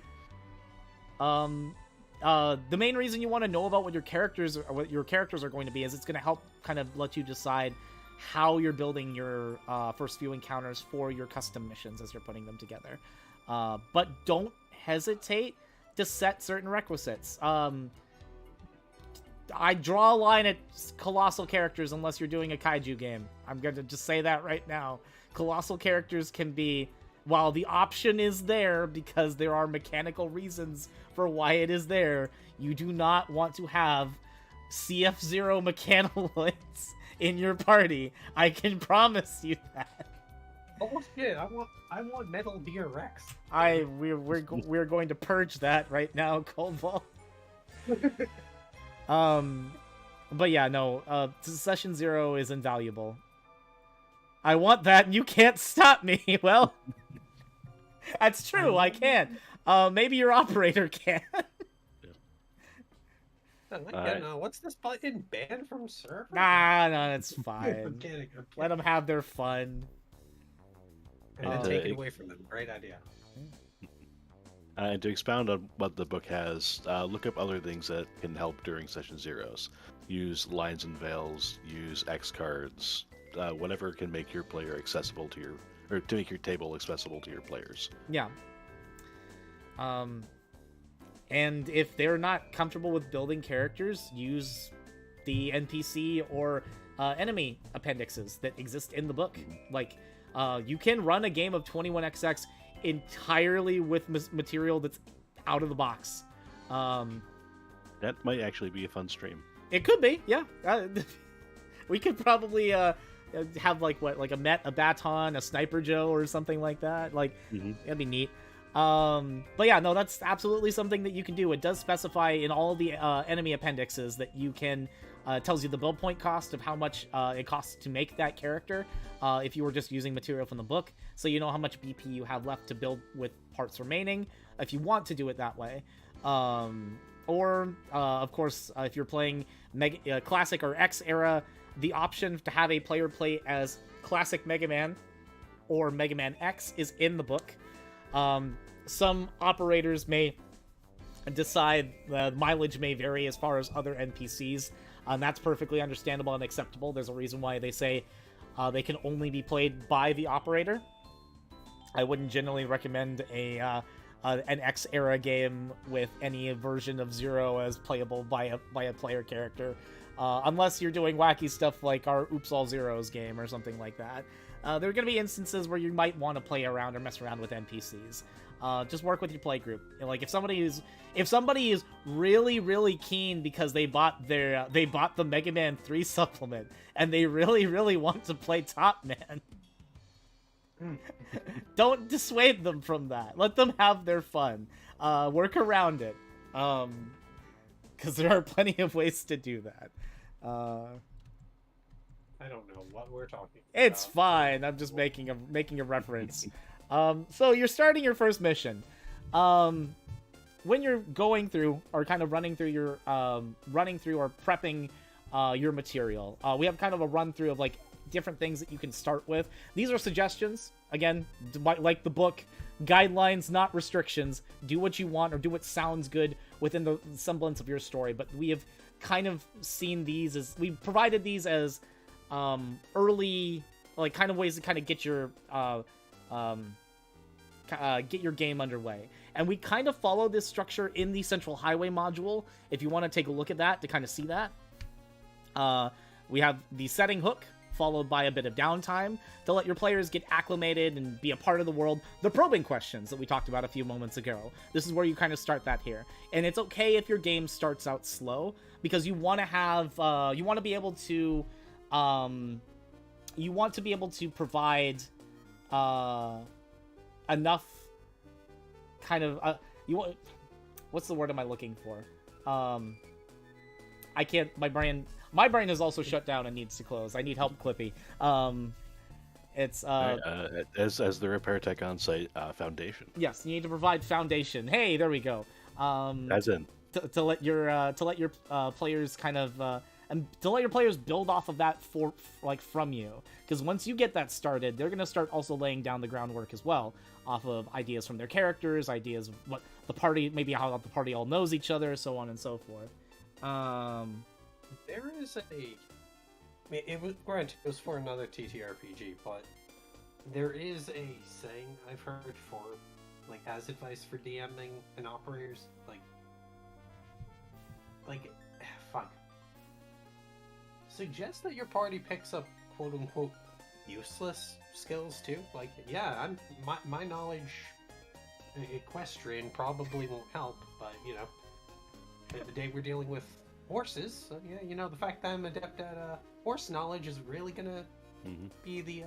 The main reason you want to know about what your characters are going to be is it's going to help kind of let you decide how you're building your first few encounters for your custom missions as you're putting them together. But don't hesitate to set certain requisites. I draw a line at colossal characters unless you're doing a kaiju game. I'm going to just say that right now. Colossal characters can be, while the option is there because there are mechanical reasons for why it is there, you do not want to have CF0 mechanoids in your party. I can promise you that. Oh shit! I want Metal Gear Rex. We're going to purge that right now, Coldball. But yeah, no. Session 0 is invaluable. I want that, and you can't stop me. Well, that's true. I can't. Maybe your operator can. What's this button? Banned from server? Nah, it's I'm fine. kidding. I'm Let them kidding. have their fun. And then And, take it away from them. Great idea. And to expound on what the book has, look up other things that can help during session zeros. Use lines and veils, use X cards, whatever can make your player accessible to your, or to make your table accessible to your players. Yeah. And if they're not comfortable with building characters, use the NPC or enemy appendixes that exist in the book. Like, you can run a game of 21XX entirely with material that's out of the box. That might actually be a fun stream. It could be, yeah. We could probably have like a baton, a sniper Joe, or something like that. Like, that'd be neat. But yeah, no, that's absolutely something that you can do. It does specify in all the enemy appendixes that you can tells you the build point cost of how much it costs to make that character if you were just using material from the book, so you know how much BP you have left to build with parts remaining if you want to do it that way. Or of course, if you're playing Classic or X era, the option to have a player play as Classic Mega Man or Mega Man X is in the book. Some operators may decide the mileage may vary as far as other NPCs, and that's perfectly understandable and acceptable. There's a reason why they say they can only be played by the operator. I wouldn't generally recommend an X era game with any version of Zero as playable by a player character, unless you're doing wacky stuff like our Oops All Zeros game or something like that. There are going to be instances where you might want to play around or mess around with NPCs. Just work with your play group. Like if somebody is really keen because they bought the Mega Man 3 supplement and they really want to play Top Man, don't dissuade them from that. Let them have their fun. Work around it, because there are plenty of ways to do that. I don't know what we're talking about. It's fine. I'm just making a reference. So you're starting your first mission. When you're going through or kind of running through or prepping your material, we have kind of a run through of like different things that you can start with. These are suggestions. Again, like the book, guidelines, not restrictions. Do what you want or do what sounds good within the semblance of your story. But we have kind of seen these as we provided these as early, like, kind of ways to kind of get your game underway. And we kind of follow this structure in the Central Highway module. If you want to take a look at that to kind of see that, we have the setting hook followed by a bit of downtime to let your players get acclimated and be a part of the world. The probing questions that we talked about a few moments ago. This is where you kind of start that here. And it's okay if your game starts out slow, because you want to have you want to be able to provide enough kind of what's the word am I looking for? I can't. My brain is also shut down and needs to close. I need help, Clippy. It's as the repair tech on site, foundation. Yes, you need to provide foundation. Hey, there we go. As in to let your players kind of and to let your players build off of that from you, because once you get that started, they're gonna start also laying down the groundwork as well, off of ideas from their characters, ideas of what the party, maybe how the party all knows each other, so on and so forth. There is it was, granted, it was for another TTRPG, but there is a saying I've heard for, like, as advice for DMing and operators, fuck. Suggest that your party picks up quote-unquote useless skills too. Like, yeah, my knowledge equestrian probably won't help, but, you know, the day we're dealing with horses, so yeah, you know, the fact that I'm adept at horse knowledge is really gonna be the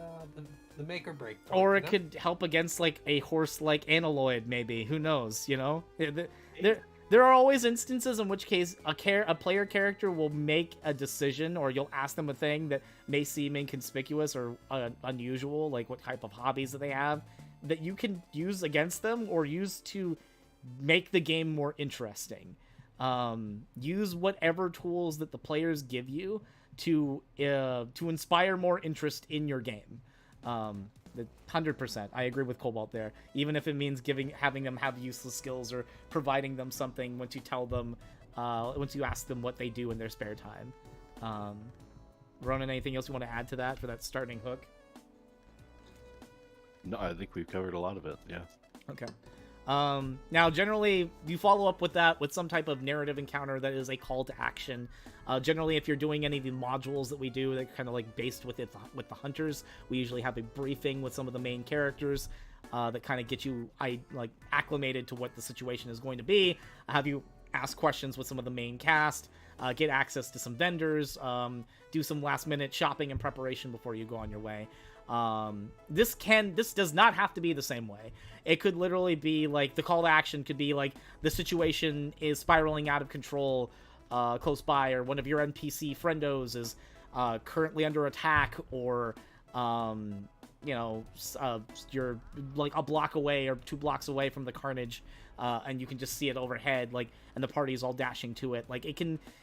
make or break point, or it could help against like a horse like Analoid, maybe. Who knows? You know, there are always instances in which case a player character will make a decision, or you'll ask them a thing that may seem inconspicuous or unusual, like what type of hobbies that they have, that you can use against them or use to make the game more interesting. Use whatever tools that the players give you to inspire more interest in your game. 100%. I agree with Cobalt there. Even if it means having them have useless skills or providing them something once you ask them what they do in their spare time. Ronan, anything else you want to add to that for that starting hook? No, I think we've covered a lot of it. Yeah. Okay. Now, generally, you follow up with that with some type of narrative encounter that is a call to action. Generally, if you're doing any of the modules that we do, they're kind of like based with the hunters. We usually have a briefing with some of the main characters that kind of get you acclimated to what the situation is going to be. Have you ask questions with some of the main cast, get access to some vendors, do some last minute shopping and preparation before you go on your way. This does not have to be the same way. It could literally be like the call to action could be like the situation is spiraling out of control close by, or one of your NPC friendos is currently under attack, or you're like a block away or 2 blocks away from the carnage, and you can just see it overhead, and the party's all dashing to it.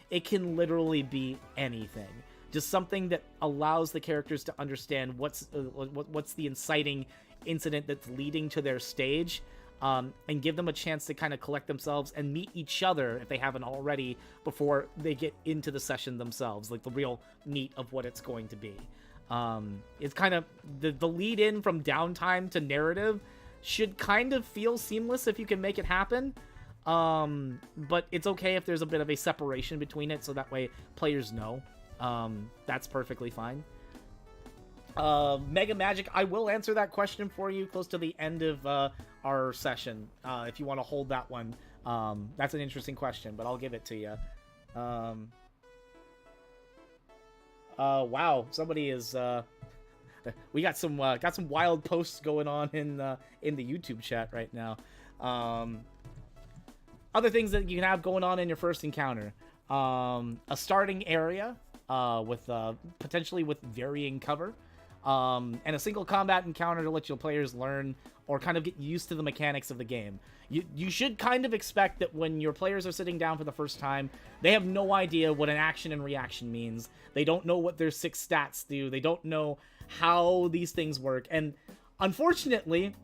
It can literally be anything. Just something that allows the characters to understand what's the inciting incident that's leading to their stage, and give them a chance to kind of collect themselves and meet each other if they haven't already before they get into the session themselves, like the real meat of what it's going to be. It's kind of the lead in from downtime to narrative should kind of feel seamless if you can make it happen. But it's okay if there's a bit of a separation between it, so that way players know. That's perfectly fine. Mega Magic, I will answer that question for you close to the end of our session, if you want to hold that one. That's an interesting question, but I'll give it to you. Wow, somebody is we got some wild posts going on in the YouTube chat right now. Other things that you can have going on in your first encounter: a starting area with potentially with varying cover, and a single combat encounter to let your players learn or kind of get used to the mechanics of the game. You should kind of expect that when your players are sitting down for the first time, they have no idea what an action and reaction means. They don't know what their 6 stats do. They don't know how these things work. And unfortunately,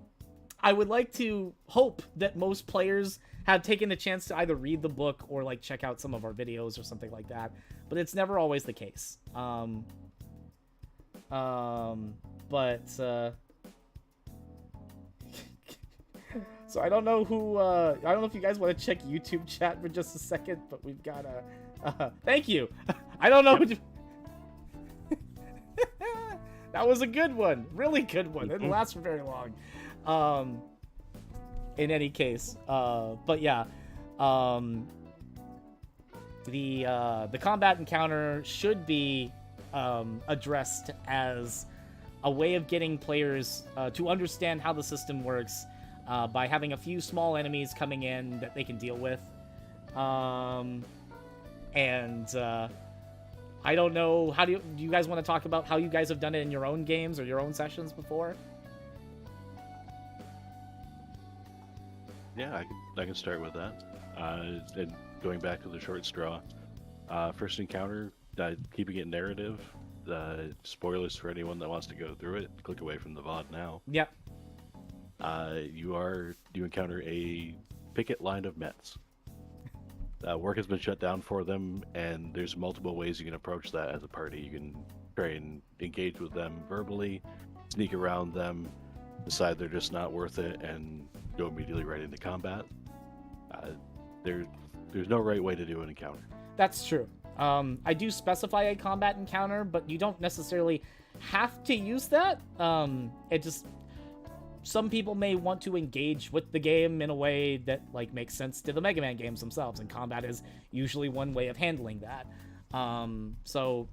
I would like to hope that most players have taken the chance to either read the book or check out some of our videos or something like that. But it's never always the case. So I don't know who, I don't know if you guys want to check YouTube chat for just a second, but we've got thank you. I don't know who that was a good one. Really good one. It didn't last for very long. In any case, but yeah, the combat encounter should be addressed as a way of getting players to understand how the system works, by having a few small enemies coming in that they can deal with. I don't know, do you guys want to talk about how you guys have done it in your own games or your own sessions before? Yeah, I can start with that. And going back to the short straw, first encounter, keeping it narrative. Spoilers for anyone that wants to go through it. Click away from the VOD now. Yep. You encounter a picket line of Mets. Work has been shut down for them, and there's multiple ways you can approach that as a party. You can try and engage with them verbally, sneak around them, decide they're just not worth it, and go immediately right into combat. There's no right way to do an encounter. That's true. I do specify a combat encounter, but you don't necessarily have to use that. Some people may want to engage with the game in a way that makes sense to the Mega Man games themselves, and combat is usually one way of handling that. So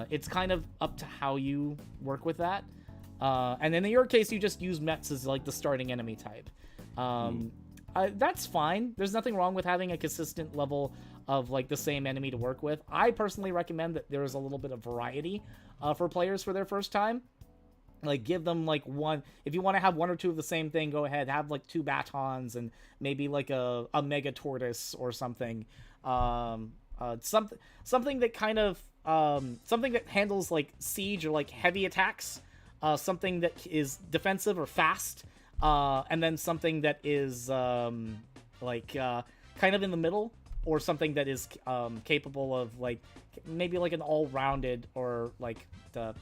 it's kind of up to how you work with that. And then in your case, you just use Mets as the starting enemy type. That's fine. There's nothing wrong with having a consistent level of the same enemy to work with. I personally recommend that there is a little bit of variety for players for their first time. Like, give them like one. If you want to have one or two of the same thing, go ahead. Have like 2 batons and maybe like a mega tortoise or something. Something that kind of something that handles like siege or like heavy attacks. Something that is defensive or fast. And then something that is kind of in the middle, or something that is capable of like maybe like an all-rounded or like the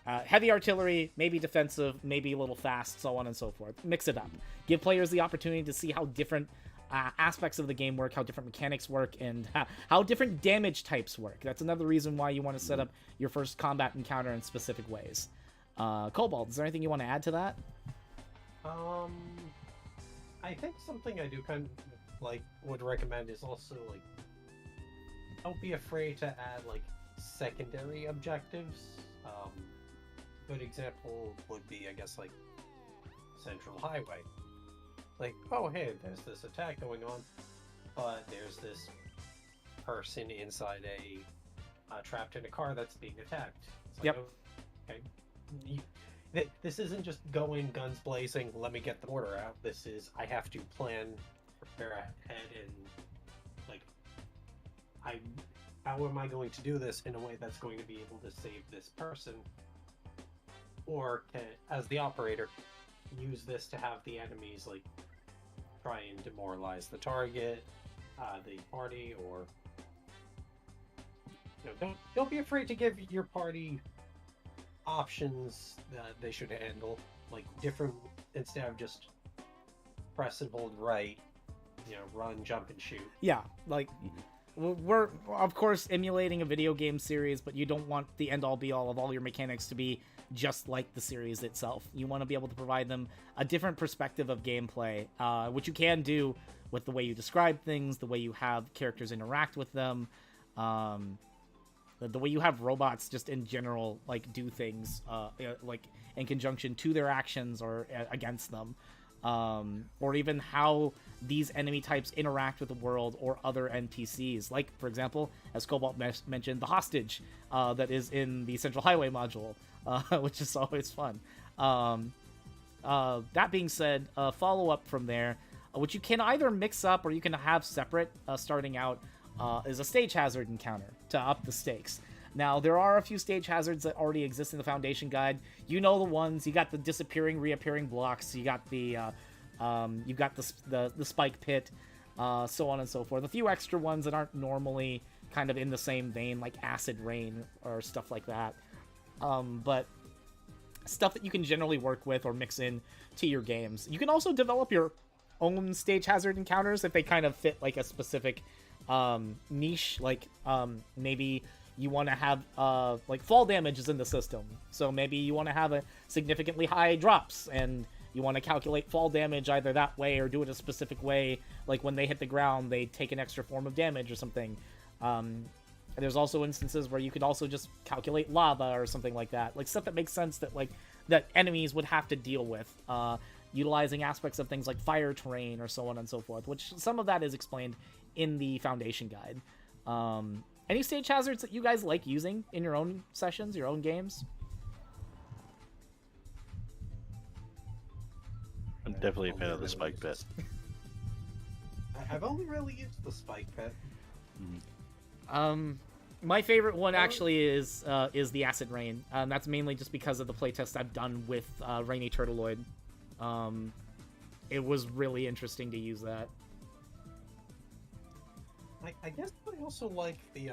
heavy artillery, maybe defensive, maybe a little fast, so on and so forth. Mix it up. Give players the opportunity to see how different aspects of the game work, how different mechanics work, and how different damage types work. That's another reason why you want to set up your first combat encounter in specific ways. Cobalt, is there anything you want to add to that? I think something I do kind of like would recommend is also like, don't be afraid to add like secondary objectives. Good example would be, I guess, like Central Highway. Like, oh hey, there's this attack going on, but there's this person inside trapped in a car that's being attacked. It's like, Yep. Okay. This isn't just going guns blazing, let me get the order out. This is, I have to plan, prepare ahead, and like, how am I going to do this in a way that's going to be able to save this person? Or can, as the operator, use this to have the enemies like try and demoralize the target, the party, or don't be afraid to give your party options that they should handle, like different, instead of just press and hold right, run, jump, and shoot. Yeah, like we're of course emulating a video game series, but you don't want the end all be all of all your mechanics to be just like the series itself. You want to be able to provide them a different perspective of gameplay, which you can do with the way you describe things, the way you have characters interact with them, the way you have robots just in general like do things like in conjunction to their actions or against them, or even how these enemy types interact with the world or other NPCs. Like, for example, as Cobalt mentioned, the hostage that is in the Central Highway module, which is always fun. That being said, follow up from there, which you can either mix up or you can have separate starting out, is a stage hazard encounter to up the stakes. Now, there are a few stage hazards that already exist in the Foundation Guide. You know the ones. You got the disappearing, reappearing blocks. You got the spike pit, so on and so forth. A few extra ones that aren't normally kind of in the same vein, like acid rain or stuff like that. But stuff that you can generally work with or mix in to your games. You can also develop your own stage hazard encounters if they kind of fit like a specific niche. Like maybe you want to have like fall damage is in the system, so maybe you want to have a significantly high drops and you want to calculate fall damage either that way or do it a specific way, like when they hit the ground they take an extra form of damage or something. There's also instances where you could also just calculate lava or something like that, like stuff that makes sense that enemies would have to deal with, utilizing aspects of things like fire terrain or so on and so forth, which some of that is explained in the Foundation Guide. Any stage hazards that you guys like using in your own sessions, your own games? I'm definitely a fan of the spike pit. I've only really used the spike pit. My favorite one actually is the acid rain. That's mainly just because of the playtest I've done with Rainy Turtleoid. It was really interesting to use that. I guess I also like the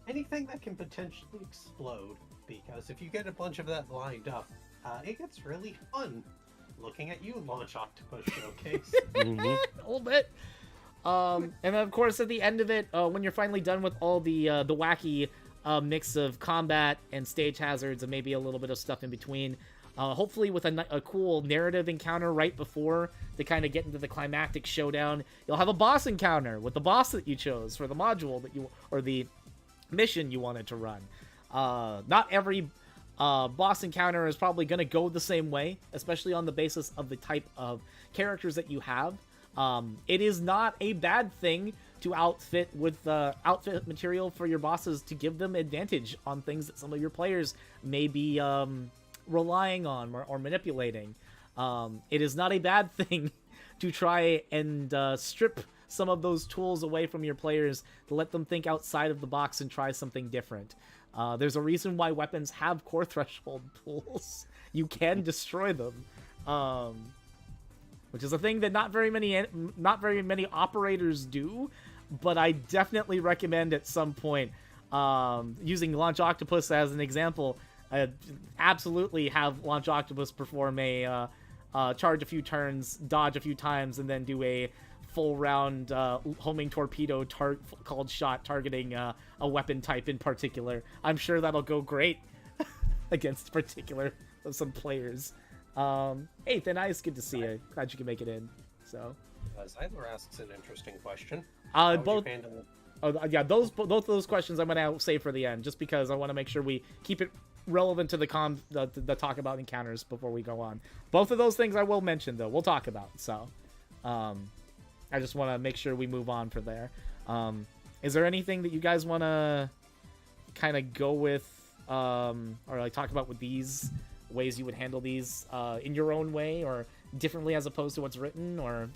anything that can potentially explode, because if you get a bunch of that lined up, it gets really fun. Looking at you, Launch Octopus Showcase. A little bit. And then of course at the end of it, when you're finally done with all the wacky mix of combat and stage hazards and maybe a little bit of stuff in between, hopefully with a cool narrative encounter right before to kind of get into the climactic showdown, you'll have a boss encounter with the boss that you chose for the module that or the mission you wanted to run. Not every boss encounter is probably going to go the same way, especially on the basis of the type of characters that you have. It is not a bad thing to outfit with outfit material for your bosses to give them advantage on things that some of your players may be relying on or manipulating. It is not a bad thing to try and strip some of those tools away from your players to let them think outside of the box and try something different. There's a reason why weapons have core threshold pools. You can destroy them, which is a thing that not very many operators do. But I definitely recommend at some point, using Launch Octopus as an example, absolutely have Launch Octopus perform a charge a few turns, dodge a few times, and then do a full round homing torpedo called shot targeting a weapon type in particular. I'm sure that'll go great against some players. Hey, Thin Ice, good to see you. Glad you can make it in. So. Zyler asks an interesting question. Both of those questions I'm gonna save for the end, just because I want to make sure we keep it relevant to the talk about encounters before we go on. Both of those things I will mention, though. We'll talk about. So, I just want to make sure we move on for there. Is there anything that you guys want to kind of go with, or like talk about with these ways you would handle these in your own way or differently as opposed to what's written, or?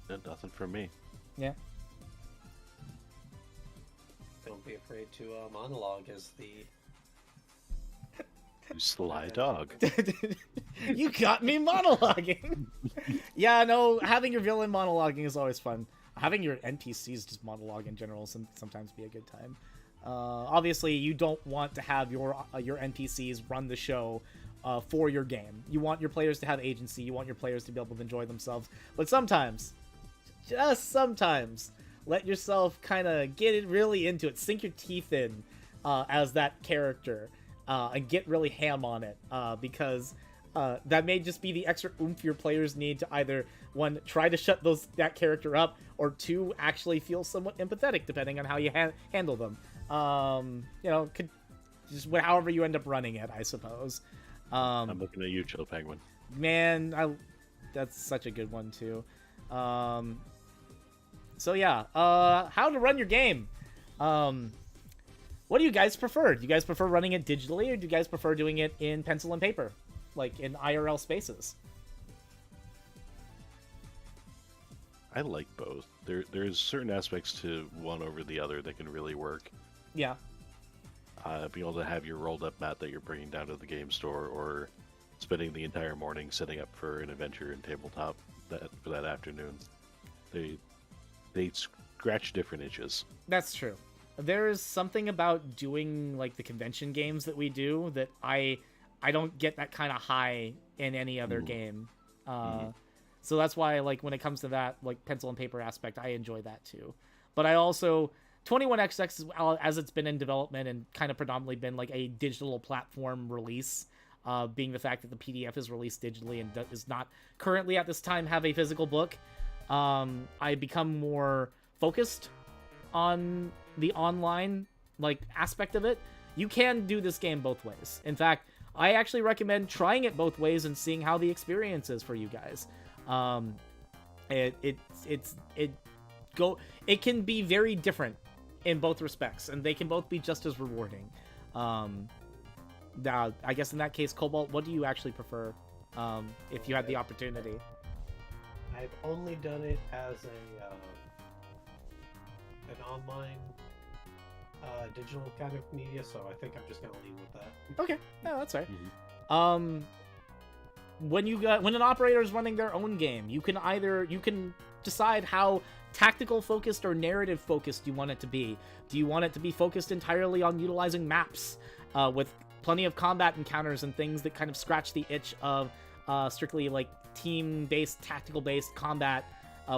Nothing from me. Yeah. Don't be afraid to monologue as the... You sly dog. You got me monologuing. Yeah, no, having your villain monologuing is always fun. Having your NPCs just monologue in general sometimes be a good time. Obviously, you don't want to have your NPCs run the show for your game. You want your players to have agency. You want your players to be able to enjoy themselves. But sometimes, just sometimes, let yourself kind of get it really into it. Sink your teeth in as that character and get really ham on it because that may just be the extra oomph your players need to either, one, try to shut that character up, or two, actually feel somewhat empathetic depending on how you handle them. Could just however you end up running it, I suppose. I'm looking at you, Chill Penguin. Man, that's such a good one too. So yeah, how to run your game. What do you guys prefer? Do you guys prefer running it digitally, or do you guys prefer doing it in pencil and paper, like in IRL spaces? I like both. There's certain aspects to one over the other that can really work. Yeah. Being able to have your rolled up mat that you're bringing down to the game store, or spending the entire morning setting up for an adventure in tabletop for that afternoon. They scratch different itches. That's true. There's something about doing like the convention games that we do that I don't get that kind of high in any other game. So that's why, like, when it comes to that, like, pencil and paper aspect, I enjoy that too. But I also 21XX, as it's been in development and kind of predominantly been like a digital platform release, being the fact that the PDF is released digitally and does not currently at this time have a physical book, I become more focused on the online like aspect of it. You can do this game both ways. In fact, I actually recommend trying it both ways and seeing how the experience is for you guys. It can be very different in both respects, and they can both be just as rewarding. Now, I guess in that case, Cobalt, what do you actually prefer if you had the opportunity? I've only done it as an online digital kind of media, so I think I'm just gonna leave with that. Okay, no, that's right. When an operator is running their own game, you can decide how tactical focused or narrative focused you want it to be. Do you want it to be focused entirely on utilizing maps with plenty of combat encounters and things that kind of scratch the itch of strictly like team-based, tactical-based combat,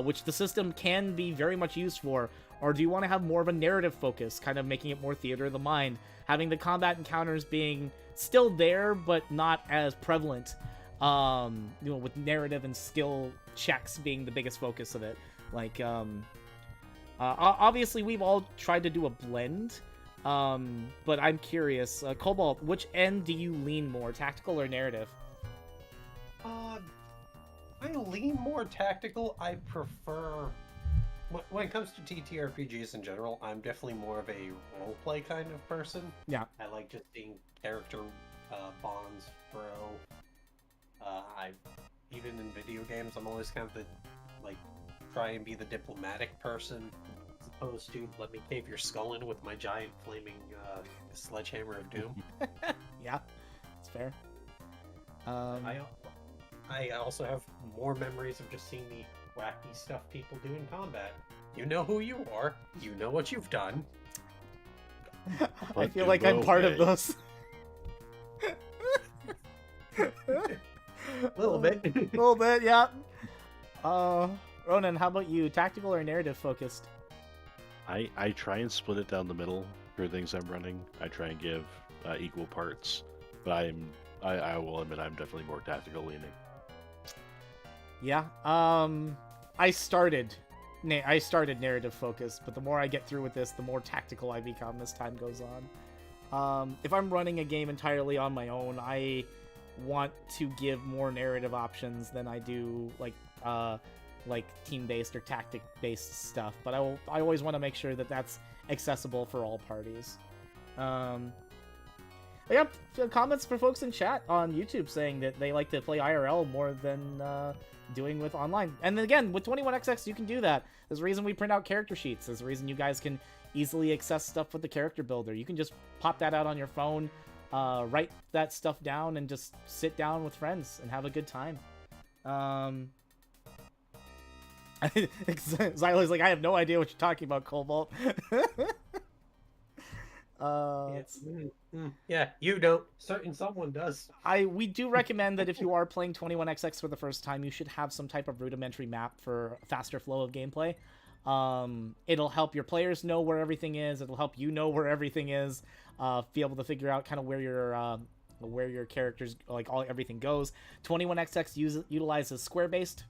which the system can be very much used for? Or do you want to have more of a narrative focus, kind of making it more theater of the mind, having the combat encounters being still there but not as prevalent, with narrative and skill checks being the biggest focus of it? Like, obviously we've all tried to do a blend, but I'm curious, Cobalt, which end do you lean more, tactical or narrative? I lean more tactical. I prefer... When it comes to TTRPGs in general, I'm definitely more of a roleplay kind of person. Yeah. I like just seeing character bonds grow. Even in video games, I'm always kind of the, try and be the diplomatic person, as opposed to let me cave your skull in with my giant flaming sledgehammer of doom. Yeah, it's fair. I also have more memories of just seeing the wacky stuff people do in combat. You know who you are. You know what you've done. I feel like I'm part of those. A little bit. A little bit, yeah. Ronan, how about you? Tactical or narrative focused? I try and split it down the middle for things I'm running. I try and give equal parts, but I will admit I'm definitely more tactical leaning. Yeah. I started narrative focused, but the more I get through with this, the more tactical I become as time goes on. If I'm running a game entirely on my own, I want to give more narrative options than I do like team-based or tactic-based stuff, but I always want to make sure that that's accessible for all parties. Yeah, comments for folks in chat on YouTube saying that they like to play IRL more than doing with online. And then again, with 21XX, you can do that. There's a reason we print out character sheets. There's a reason you guys can easily access stuff with the character builder. You can just pop that out on your phone, write that stuff down, and just sit down with friends and have a good time. Zyla's like, I have no idea what you're talking about, Cobalt. Yeah, you don't. Someone does. We do recommend that if you are playing 21XX for the first time, you should have some type of rudimentary map for a faster flow of gameplay. It'll help your players know where everything is. It'll help you know where everything is. Be able to figure out kind of where your characters, everything goes. 21XX utilizes square-based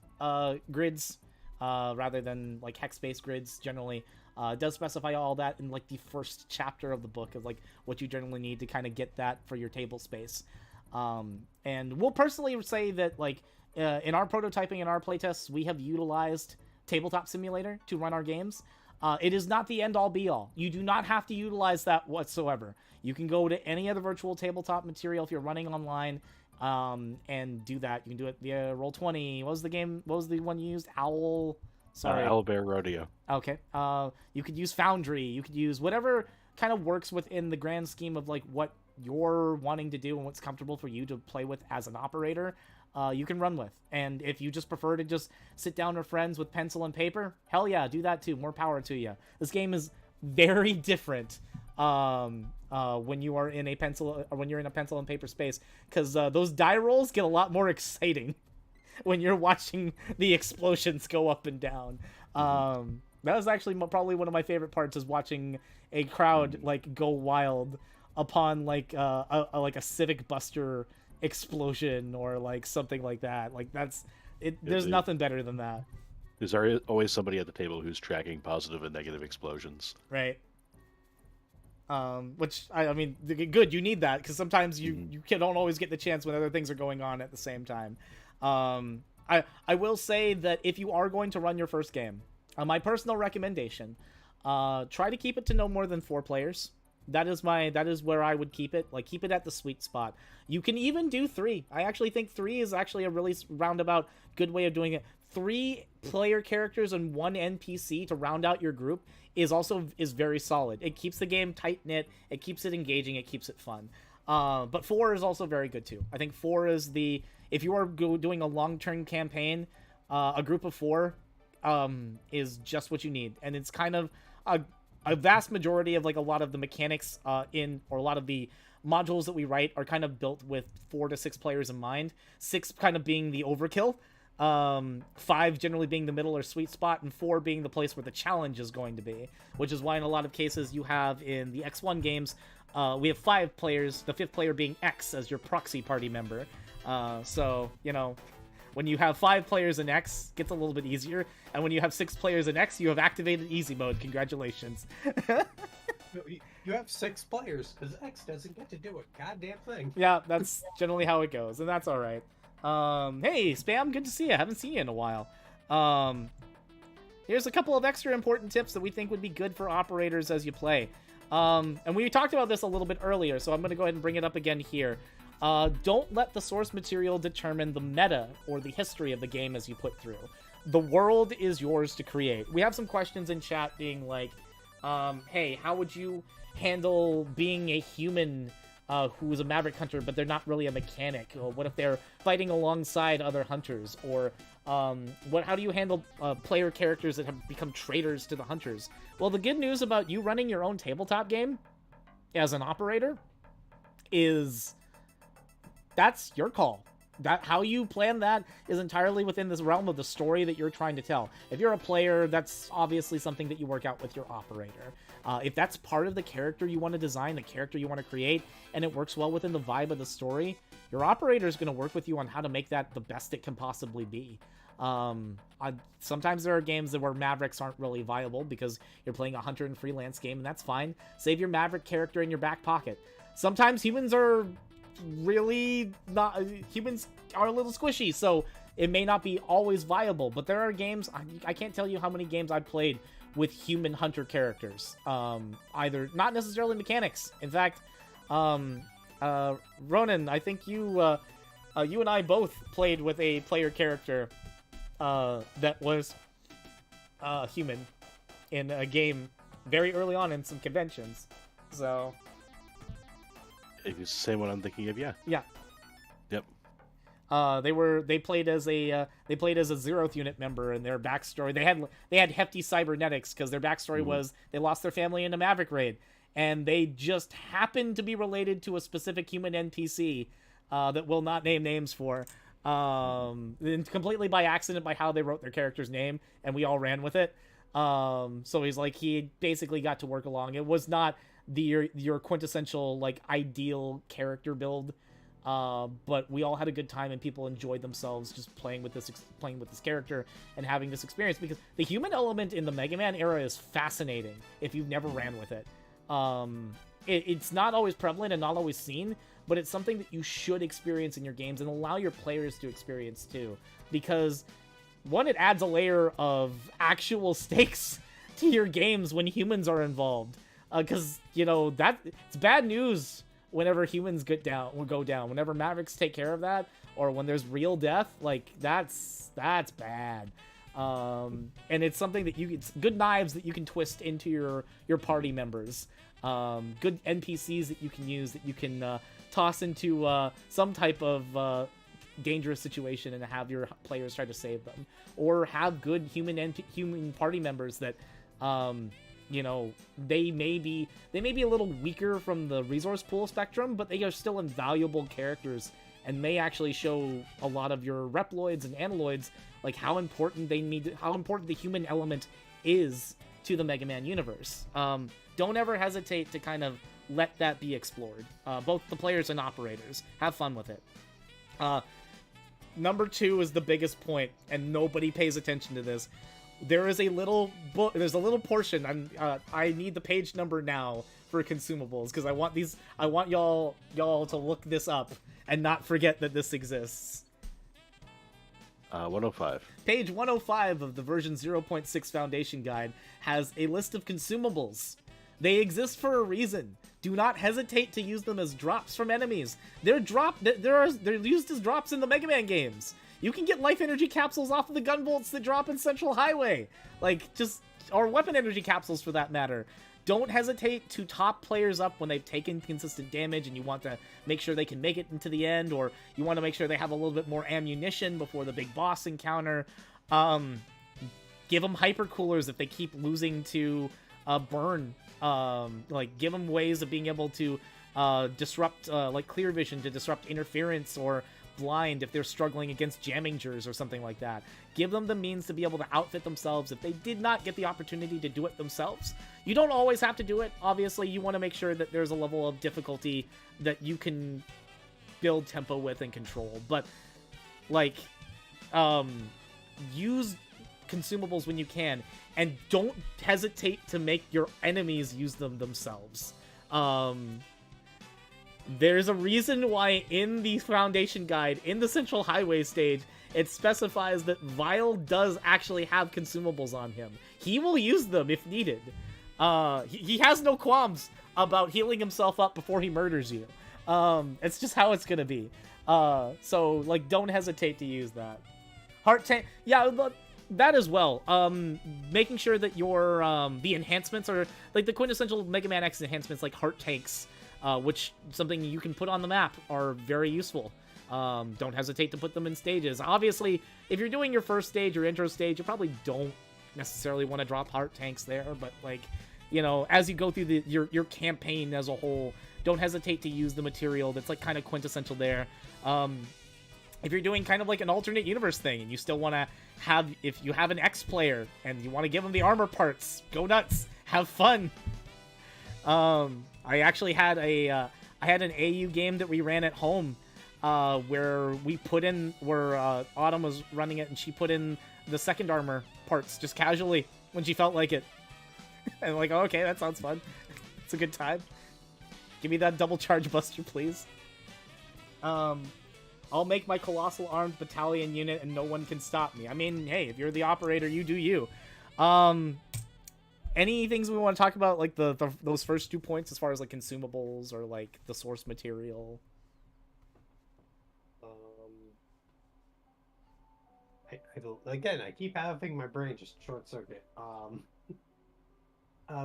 grids rather than hex-based grids generally. It does specify all that in the first chapter of the book of what you generally need to kind of get that for your table space. And we'll personally say that in our prototyping and our playtests, we have utilized Tabletop Simulator to run our games. It is not the end-all be-all. You do not have to utilize that whatsoever. You can go to any other virtual tabletop material if you're running online and do that. You can do it via Roll20. What was the one you used? Owlbear Rodeo. Okay. You could use Foundry. You could use whatever kind of works within the grand scheme of what you're wanting to do and what's comfortable for you to play with as an operator. You can run with. And if you just prefer to just sit down with friends with pencil and paper, hell yeah, do that too. More power to you. This game is very different when you are in a pencil and paper space, because those die rolls get a lot more exciting when you're watching the explosions go up and down. That was actually probably one of my favorite parts, is watching a crowd go wild upon a Civic Buster explosion or something like that. That's it. There's nothing better than that. There's always somebody at the table who's tracking positive and negative explosions. Right. Which I mean, good. You need that, because sometimes you don't always get the chance when other things are going on at the same time. I will say that if you are going to run your first game, my personal recommendation, try to keep it to no more than 4 players. That is where I would keep it. Keep it at the sweet spot. You can even do 3. I actually think 3 is actually a really roundabout good way of doing it. 3 player characters and 1 NPC to round out your group is very solid. It keeps the game tight knit. It keeps it engaging. It keeps it fun. But 4 is also very good too. I think 4 is if you are doing a long-term campaign, a group of 4 is just what you need. And it's kind of a vast majority of a lot of the mechanics or a lot of the modules that we write are kind of built with 4 to 6 players in mind. 6 kind of being the overkill, 5 generally being the middle or sweet spot, and 4 being the place where the challenge is going to be. Which is why in a lot of cases you have in the X1 games, we have 5 players, the 5th player being X as your proxy party member. So, when you have 5 players in X, it gets a little bit easier. And when you have 6 players in X, you have activated easy mode. Congratulations. You have 6 players, because X doesn't get to do a goddamn thing. Yeah, that's generally how it goes, and that's all right. Hey, Spam, good to see you. I haven't seen you in a while. Here's a couple of extra important tips that we think would be good for operators as you play. And we talked about this a little bit earlier, so I'm going to go ahead and bring it up again here. Don't let the source material determine the meta or the history of the game as you put through. The world is yours to create. We have some questions in chat being like, hey, how would you handle being a human who's a maverick hunter, but they're not really a mechanic? Or what if they're fighting alongside other hunters? Or how do you handle player characters that have become traitors to the hunters? Well, the good news about you running your own tabletop game as an operator is that's your call. That how you plan that is entirely within this realm of the story that you're trying to tell. If you're a player, that's obviously something that you work out with your operator. If that's part of the character you want to design, the character you want to create, and it works well within the vibe of the story, your operator is going to work with you on how to make that the best it can possibly be. Sometimes there are games where Mavericks aren't really viable because you're playing a hunter and freelance game, and that's fine. Save your Maverick character in your back pocket. Sometimes humans are really not, humans are a little squishy, so it may not be always viable, but there are games, I can't tell you how many games I've played with human hunter characters, either not necessarily mechanics. In fact, Ronan, I think you and I both played with a player character that was human in a game very early on in some conventions. So if it's the same one I'm thinking of, yeah. Yeah. Yep. They played as a Zeroth unit member, and their backstory, they had hefty cybernetics because their backstory was they lost their family in a Maverick raid, and they just happened to be related to a specific human NPC that we'll not name names for, completely by accident by how they wrote their character's name, and we all ran with it. So he's like, he basically got to work along. It was not your quintessential like ideal character build, but we all had a good time and people enjoyed themselves just playing with this character and having this experience, because the human element in the Mega Man era is fascinating if you've never ran with it. It's not always prevalent and not always seen, but it's something that you should experience in your games and allow your players to experience too, because one, it adds a layer of actual stakes to your games when humans are involved. Because, you know, that it's bad news whenever humans go down. Whenever Mavericks take care of that, or when there's real death, like, that's bad. And it's something that it's good knives that you can twist into your party members. Good NPCs that you can use, that you can toss into some type of dangerous situation and have your players try to save them. Or have good human party members that... you know, they may be a little weaker from the resource pool spectrum, but they are still invaluable characters and may actually show a lot of your Reploids and Analoids, like how important the human element is to the Mega Man universe. Don't ever hesitate to kind of let that be explored. Both the players and operators. Have fun with it. Number 2 is the biggest point, and nobody pays attention to this. There's a little portion. I need the page number now for consumables, because I want y'all to look this up and not forget that this exists. 105. Page 105 of the version 0.6 Foundation Guide has a list of consumables. They exist for a reason. Do not hesitate to use them as drops from enemies. They're used as drops in the Mega Man games. You can get life energy capsules off of the gunbolts that drop in Central Highway. Or weapon energy capsules for that matter. Don't hesitate to top players up when they've taken consistent damage and you want to make sure they can make it into the end, or you want to make sure they have a little bit more ammunition before the big boss encounter. Give them hypercoolers if they keep losing to burn. Give them ways of being able to disrupt, like clear vision to disrupt interference, or blind if they're struggling against jammingers or something like that. Give them the means to be able to outfit themselves if they did not get the opportunity to do it themselves. You don't always have to do it. Obviously, you want to make sure that there's a level of difficulty that you can build tempo with and control. But, use consumables when you can, and don't hesitate to make your enemies use them themselves. There's a reason why in the Foundation Guide, in the Central Highway stage, it specifies that Vile does actually have consumables on him. He will use them if needed. He has no qualms about healing himself up before he murders you. It's just how it's gonna be. So, like, don't hesitate to use that. Heart tank, yeah, that as well. Making sure that your, the enhancements are, like, the quintessential Mega Man X enhancements, like heart tanks, which something you can put on the map, are very useful. Don't hesitate to put them in stages. Obviously, if you're doing your first stage or intro stage, you probably don't necessarily want to drop heart tanks there, but, like, you know, as you go through your campaign as a whole, don't hesitate to use the material that's, like, kind of quintessential there. If you're doing kind of like an alternate universe thing and you still want to have, if you have an X player and you want to give them the armor parts, go nuts, have fun. I actually had I had an AU game that we ran at home, where Autumn was running it and she put in the second armor parts just casually when she felt like it. And like, oh, okay, that sounds fun. It's a good time. Give me that double charge buster, please. I'll make my colossal armed battalion unit and no one can stop me. I mean, hey, if you're the operator, you do you. Any things we want to talk about, like those first 2 points as far as like consumables or like the source material? I keep having my brain just short circuit.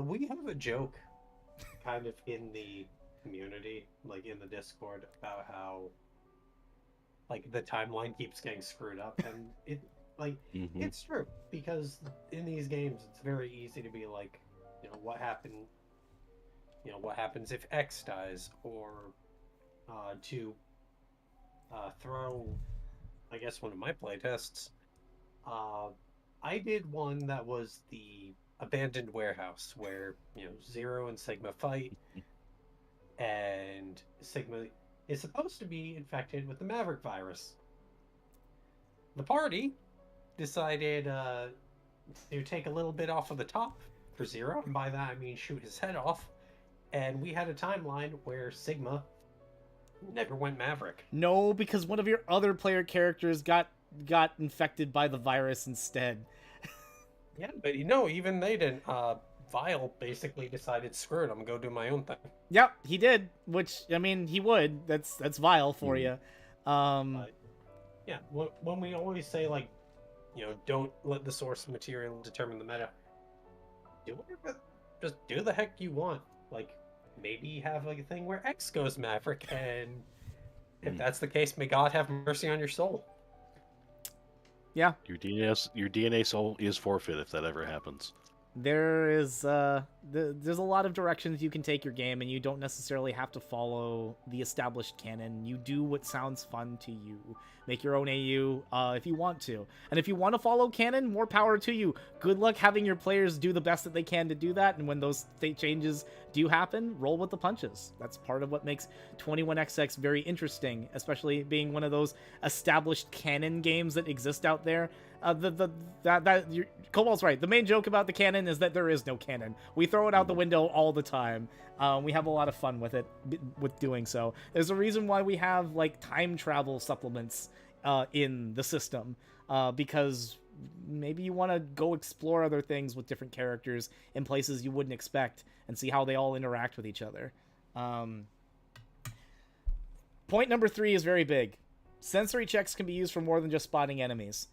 We have a joke kind of in the community, like in the Discord, about how like the timeline keeps getting screwed up, and it like it's true, because in these games it's very easy to be like, you know, what happens if X dies, or to throw, I guess, one of my playtests. I did one that was the abandoned warehouse where, you know, Zero and Sigma fight, and Sigma is supposed to be infected with the Maverick virus. The party decided to take a little bit off of the top for Zero, and by that I mean shoot his head off, and we had a timeline where Sigma never went Maverick. No, because one of your other player characters got infected by the virus instead. Yeah, but you know, even they didn't. Vile basically decided, screw it, I'm gonna go do my own thing. Yep, he did. Which, I mean, he would. That's Vile for you. Yeah, when we always say, like, you know, don't let the source material determine the meta. Do whatever, just do the heck you want. Like, maybe have like a thing where X goes Maverick, and if that's the case, may God have mercy on your soul. Yeah. Your DNA soul is forfeit if that ever happens. There is there's a lot of directions you can take your game, and you don't necessarily have to follow the established canon. You do what sounds fun to you. Make your own AU if you want to. And if you want to follow canon, more power to you. Good luck having your players do the best that they can to do that, and when those state changes do happen, roll with the punches. That's part of what makes 21XX very interesting, especially being one of those established canon games that exist out there. Cobalt's right. The main joke about the canon is that there is no canon. We throw it out the window all the time. We have a lot of fun with it, with doing so. There's a reason why we have like time travel supplements in the system, because maybe you want to go explore other things with different characters in places you wouldn't expect and see how they all interact with each other. Point number 3 is very big. Sensory checks can be used for more than just spotting enemies.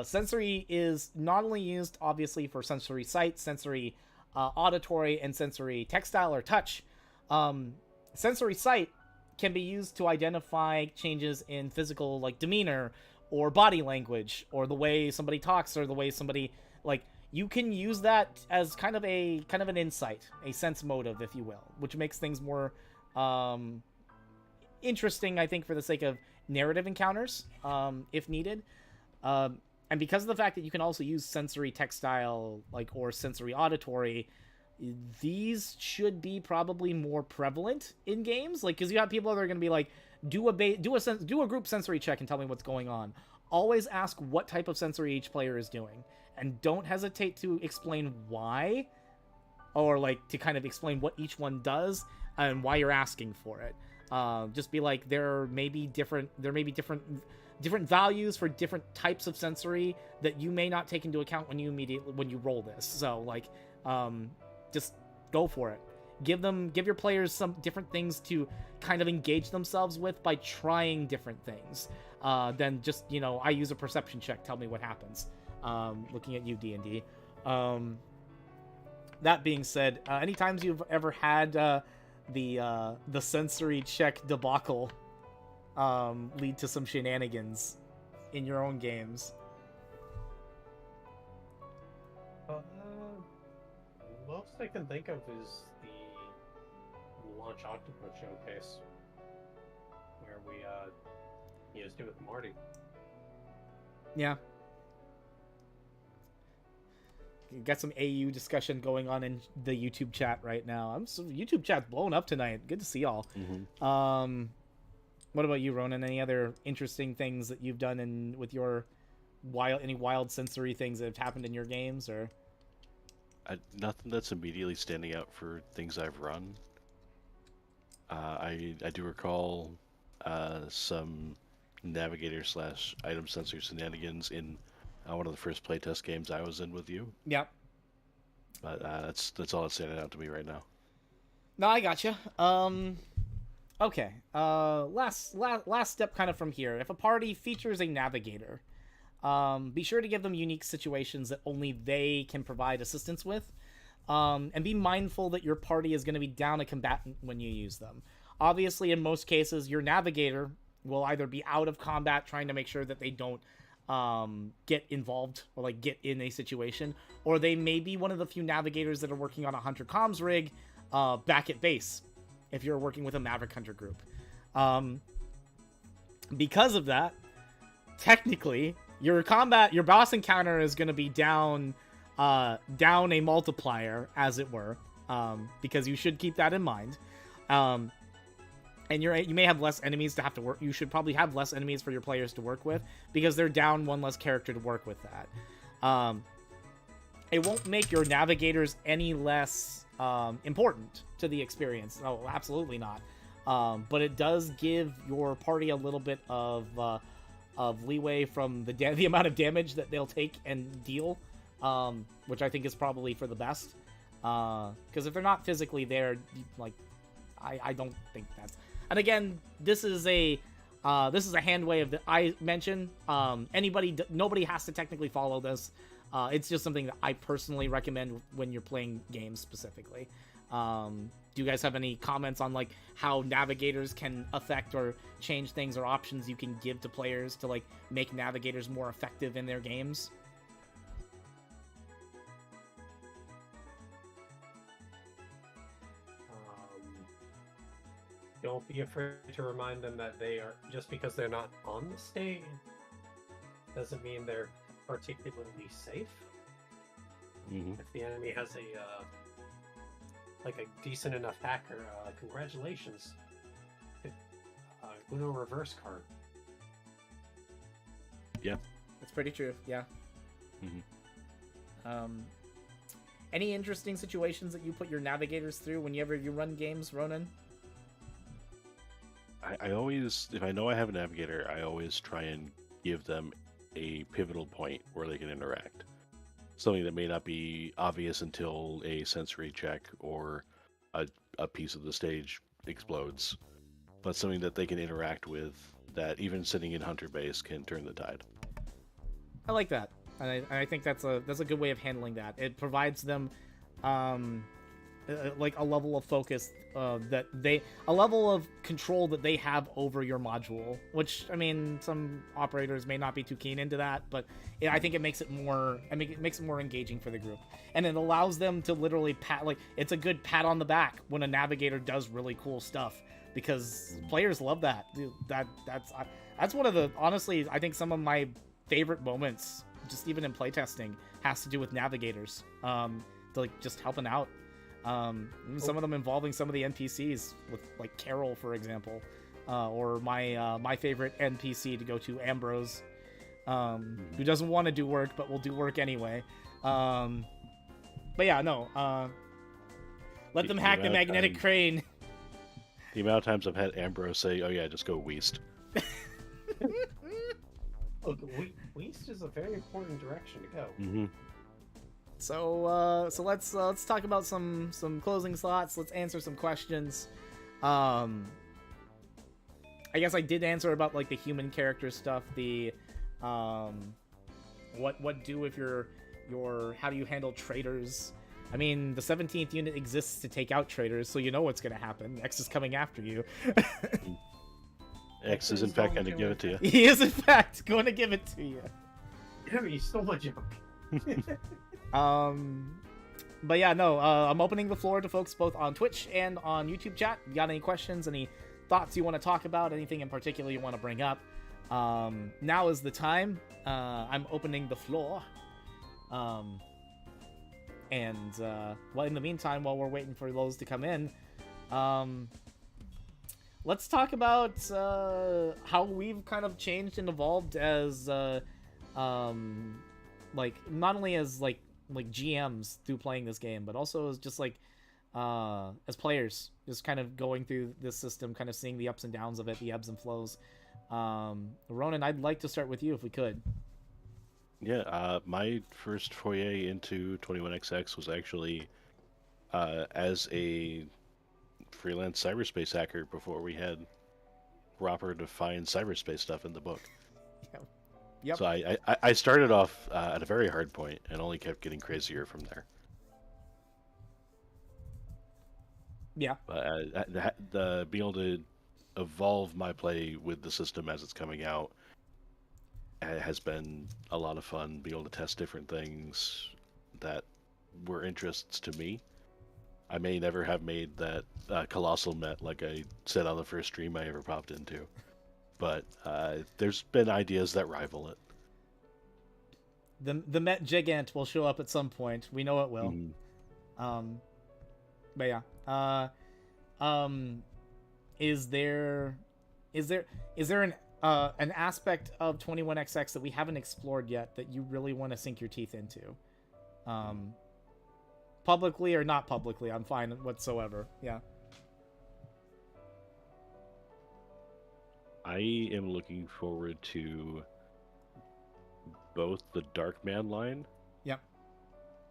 Sensory is not only used, obviously, for sensory sight, sensory auditory, and sensory textile or touch. Sensory sight can be used to identify changes in physical, like, demeanor or body language, or the way somebody talks, or the way somebody, like, you can use that as kind of an insight, a sense motive, if you will, which makes things more interesting, I think, for the sake of narrative encounters, if needed. And because of the fact that you can also use sensory textile, like, or sensory auditory, these should be probably more prevalent in games. Like, because you have people that are going to be like, do a group sensory check and tell me what's going on. Always ask what type of sensory each player is doing, and don't hesitate to explain why, or like to kind of explain what each one does and why you're asking for it. Just be like, there may be different values for different types of sensory that you may not take into account when you roll this. So like, just go for it. Give your players some different things to kind of engage themselves with by trying different things. Then just, I use a perception check. Tell me what happens. Looking at you, D&D. That being said, any times you've ever had the sensory check debacle lead to some shenanigans in your own games? Most I can think of is the launch octopus showcase, where we used it with Marty. Yeah. Got some AU discussion going on in the YouTube chat right now. YouTube chat's blowing up tonight. Good to see y'all. Mm-hmm. What about you, Ronan? Any other interesting things that you've done with your wild sensory things that have happened in your games, or? Nothing that's immediately standing out for things I've run. I do recall some navigator / item sensor shenanigans in one of the first playtest games I was in with you. Yep. But that's all that's standing out to me right now. No, I gotcha. Okay. Last step kind of from here. If a party features a navigator, be sure to give them unique situations that only they can provide assistance with. And be mindful that your party is going to be down a combatant when you use them. Obviously, in most cases, your navigator will either be out of combat trying to make sure that they don't get involved or like get in a situation, or they may be one of the few navigators that are working on a hunter comms rig back at base if you're working with a Maverick Hunter group. Because of that, technically, your boss encounter is going to be down a multiplier, as it were, because you should keep that in mind. And you may have less enemies to have to work. You should probably have less enemies for your players to work with, because they're down one less character to work with that. It won't make your navigators any less important to the experience. No, absolutely not. But it does give your party a little bit of leeway from the amount of damage that they'll take and deal, which I think is probably for the best. Because if they're not physically there, like, I don't think that's. And again, this is a hand wave that I mention. Nobody has to technically follow this. It's just something that I personally recommend when you're playing games specifically. Do you guys have any comments on like how navigators can affect or change things, or options you can give to players to like make navigators more effective in their games? Don't be afraid to remind them that they are, just because they're not on the stage doesn't mean they're particularly safe. Mm-hmm. If the enemy has a decent enough hacker, congratulations. Uno reverse card. Yeah. That's pretty true, yeah. Mm-hmm. Any interesting situations that you put your navigators through whenever you run games, Ronan? I always, if I know I have a navigator, I always try and give them a pivotal point where they can interact. Something that may not be obvious until a sensory check or a piece of the stage explodes, but something that they can interact with that even sitting in Hunter base can turn the tide. I like that. And I think that's a good way of handling that. It provides them like a level of focus, a level of control that they have over your module, which, I mean, some operators may not be too keen into that, but I think it makes it more engaging for the group, and it allows them to literally it's a good pat on the back when a navigator does really cool stuff, because players love that. Dude, that's one of the, honestly, I think some of my favorite moments, just even in playtesting, has to do with navigators, to like just helping out. Some of them involving some of the NPCs, with like Carol, for example, or my favorite NPC to go to, Ambrose, who doesn't want to do work but will do work anyway. But yeah, no. Let them hack the magnetic crane. The amount of times I've had Ambrose say, "Oh yeah, just go Weast." Look, West is a very important direction to go. Mm-hmm. So let's talk about some closing thoughts. Let's answer some questions. I guess I did answer about like the human character stuff. The what do if you're how do you handle traitors? I mean, the 17th unit exists to take out traitors, so you know what's gonna happen. X is coming after you. X is in fact going to give it to you. He is in fact going to give it to you. Yeah, you stole my joke. But yeah, no, I'm opening the floor to folks both on Twitch and on YouTube chat. You got any questions, any thoughts you want to talk about, anything in particular you want to bring up? Now is the time. I'm opening the floor. Well, in the meantime, while we're waiting for those to come in, let's talk about how we've kind of changed and evolved as like not only as like GMs through playing this game, but also as just like as players, just kind of going through this system, kind of seeing the ups and downs of it, the ebbs and flows. Ronan, I'd like to start with you if we could. Yeah, my first foray into 21XX was actually as a freelance cyberspace hacker before we had proper defined cyberspace stuff in the book. Yep. So I started off at a very hard point and only kept getting crazier from there. Yeah. The being able to evolve my play with the system as it's coming out has been a lot of fun. Being able to test different things that were interests to me. I may never have made that colossal met like I said on the first stream I ever popped into. But there's been ideas that rival it. The Met Gigant will show up at some point. We know it will. But yeah. Is there an aspect of 21XX that we haven't explored yet that you really want to sink your teeth into? Publicly or not publicly, I'm fine whatsoever. Yeah. I am looking forward to both the Darkman line, yep,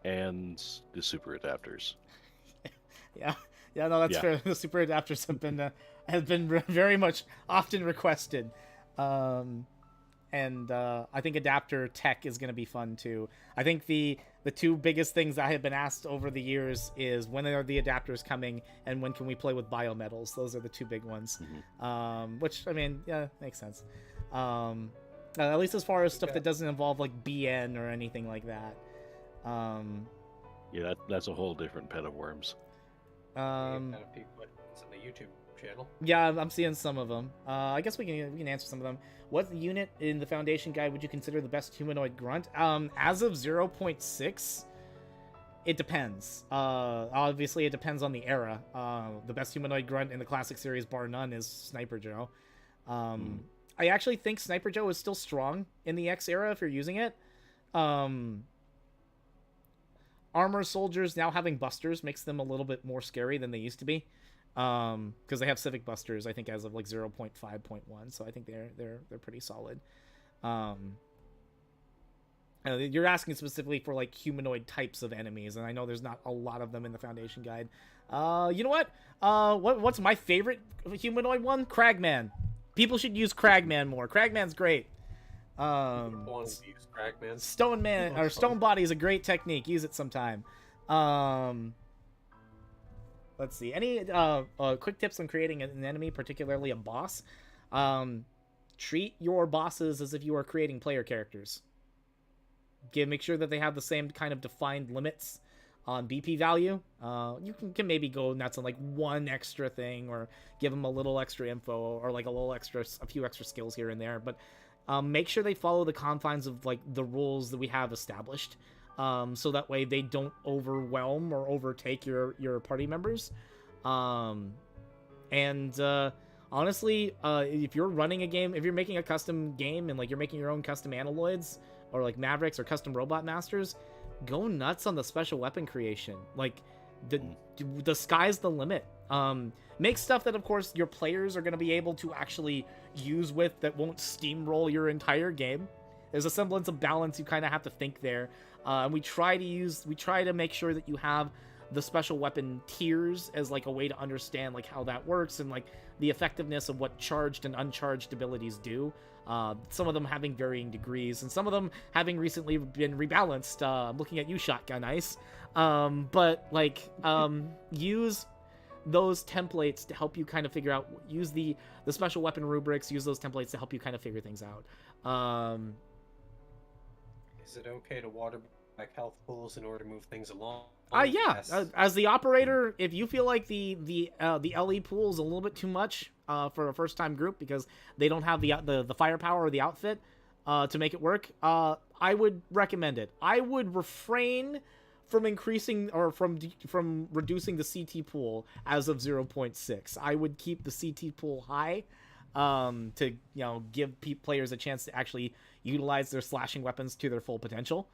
and the super adapters. yeah, no, that's fair. The super adapters have been very much often requested, and I think adapter tech is going to be fun too. I think the two biggest things that I have been asked over the years is when are the adapters coming and when can we play with biometals. Those are the two big ones. Which, I mean, yeah, makes sense. At least as far as stuff that doesn't involve like BN or anything like that. Yeah, that's a whole different pet of worms. Kind of people in the YouTube channel. Yeah, I'm seeing some of them. I guess we can answer some of them. What unit in the Foundation Guide would you consider the best humanoid grunt? As of 0.6, it depends. Obviously, it depends on the era. The best humanoid grunt in the classic series, bar none, is Sniper Joe. I actually think Sniper Joe is still strong in the X era if you're using it. Armor soldiers now having busters makes them a little bit more scary than they used to be. Because they have civic busters, I think, as of like 0.5.1, so I think they're pretty solid. You're asking specifically for like humanoid types of enemies, and I know there's not a lot of them in the Foundation Guide. You know what? What's my favorite humanoid one? Cragman. People should use Cragman more. Cragman's great. Want to use Cragman? Stone Man or Stone Body is a great technique. Use it sometime. Let's see. Any quick tips on creating an enemy, particularly a boss? Treat your bosses as if you are creating player characters. Make sure that they have the same kind of defined limits on BP value. You can maybe go nuts on like one extra thing, or give them a little extra info, or like a few extra skills here and there. But make sure they follow the confines of like the rules that we have established. So that way they don't overwhelm or overtake your party members. Honestly, if you're running a game, if you're making a custom game and like you're making your own custom Analoids or like Mavericks or custom Robot Masters, go nuts on the special weapon creation. Like the sky's the limit. Make stuff that, of course, your players are going to be able to actually use with that won't steamroll your entire game. There's a semblance of balance you kind of have to think there. And we try to make sure that you have the special weapon tiers as like a way to understand like how that works and like the effectiveness of what charged and uncharged abilities do. Some of them having varying degrees, and some of them having recently been rebalanced. I'm looking at you, Shotgun Ice. But like, use those templates to help you kind of figure out. Use the special weapon rubrics. Use those templates to help you kind of figure things out. Is it okay to water back health pools in order to move things along? Yeah. Yes. As the operator, if you feel like the LE pool is a little bit too much for a first time group because they don't have the firepower or the outfit to make it work, I would recommend it. I would refrain from increasing or from reducing the CT pool as of 0.6. I would keep the CT pool high to give players a chance to actually utilize their slashing weapons to their full potential.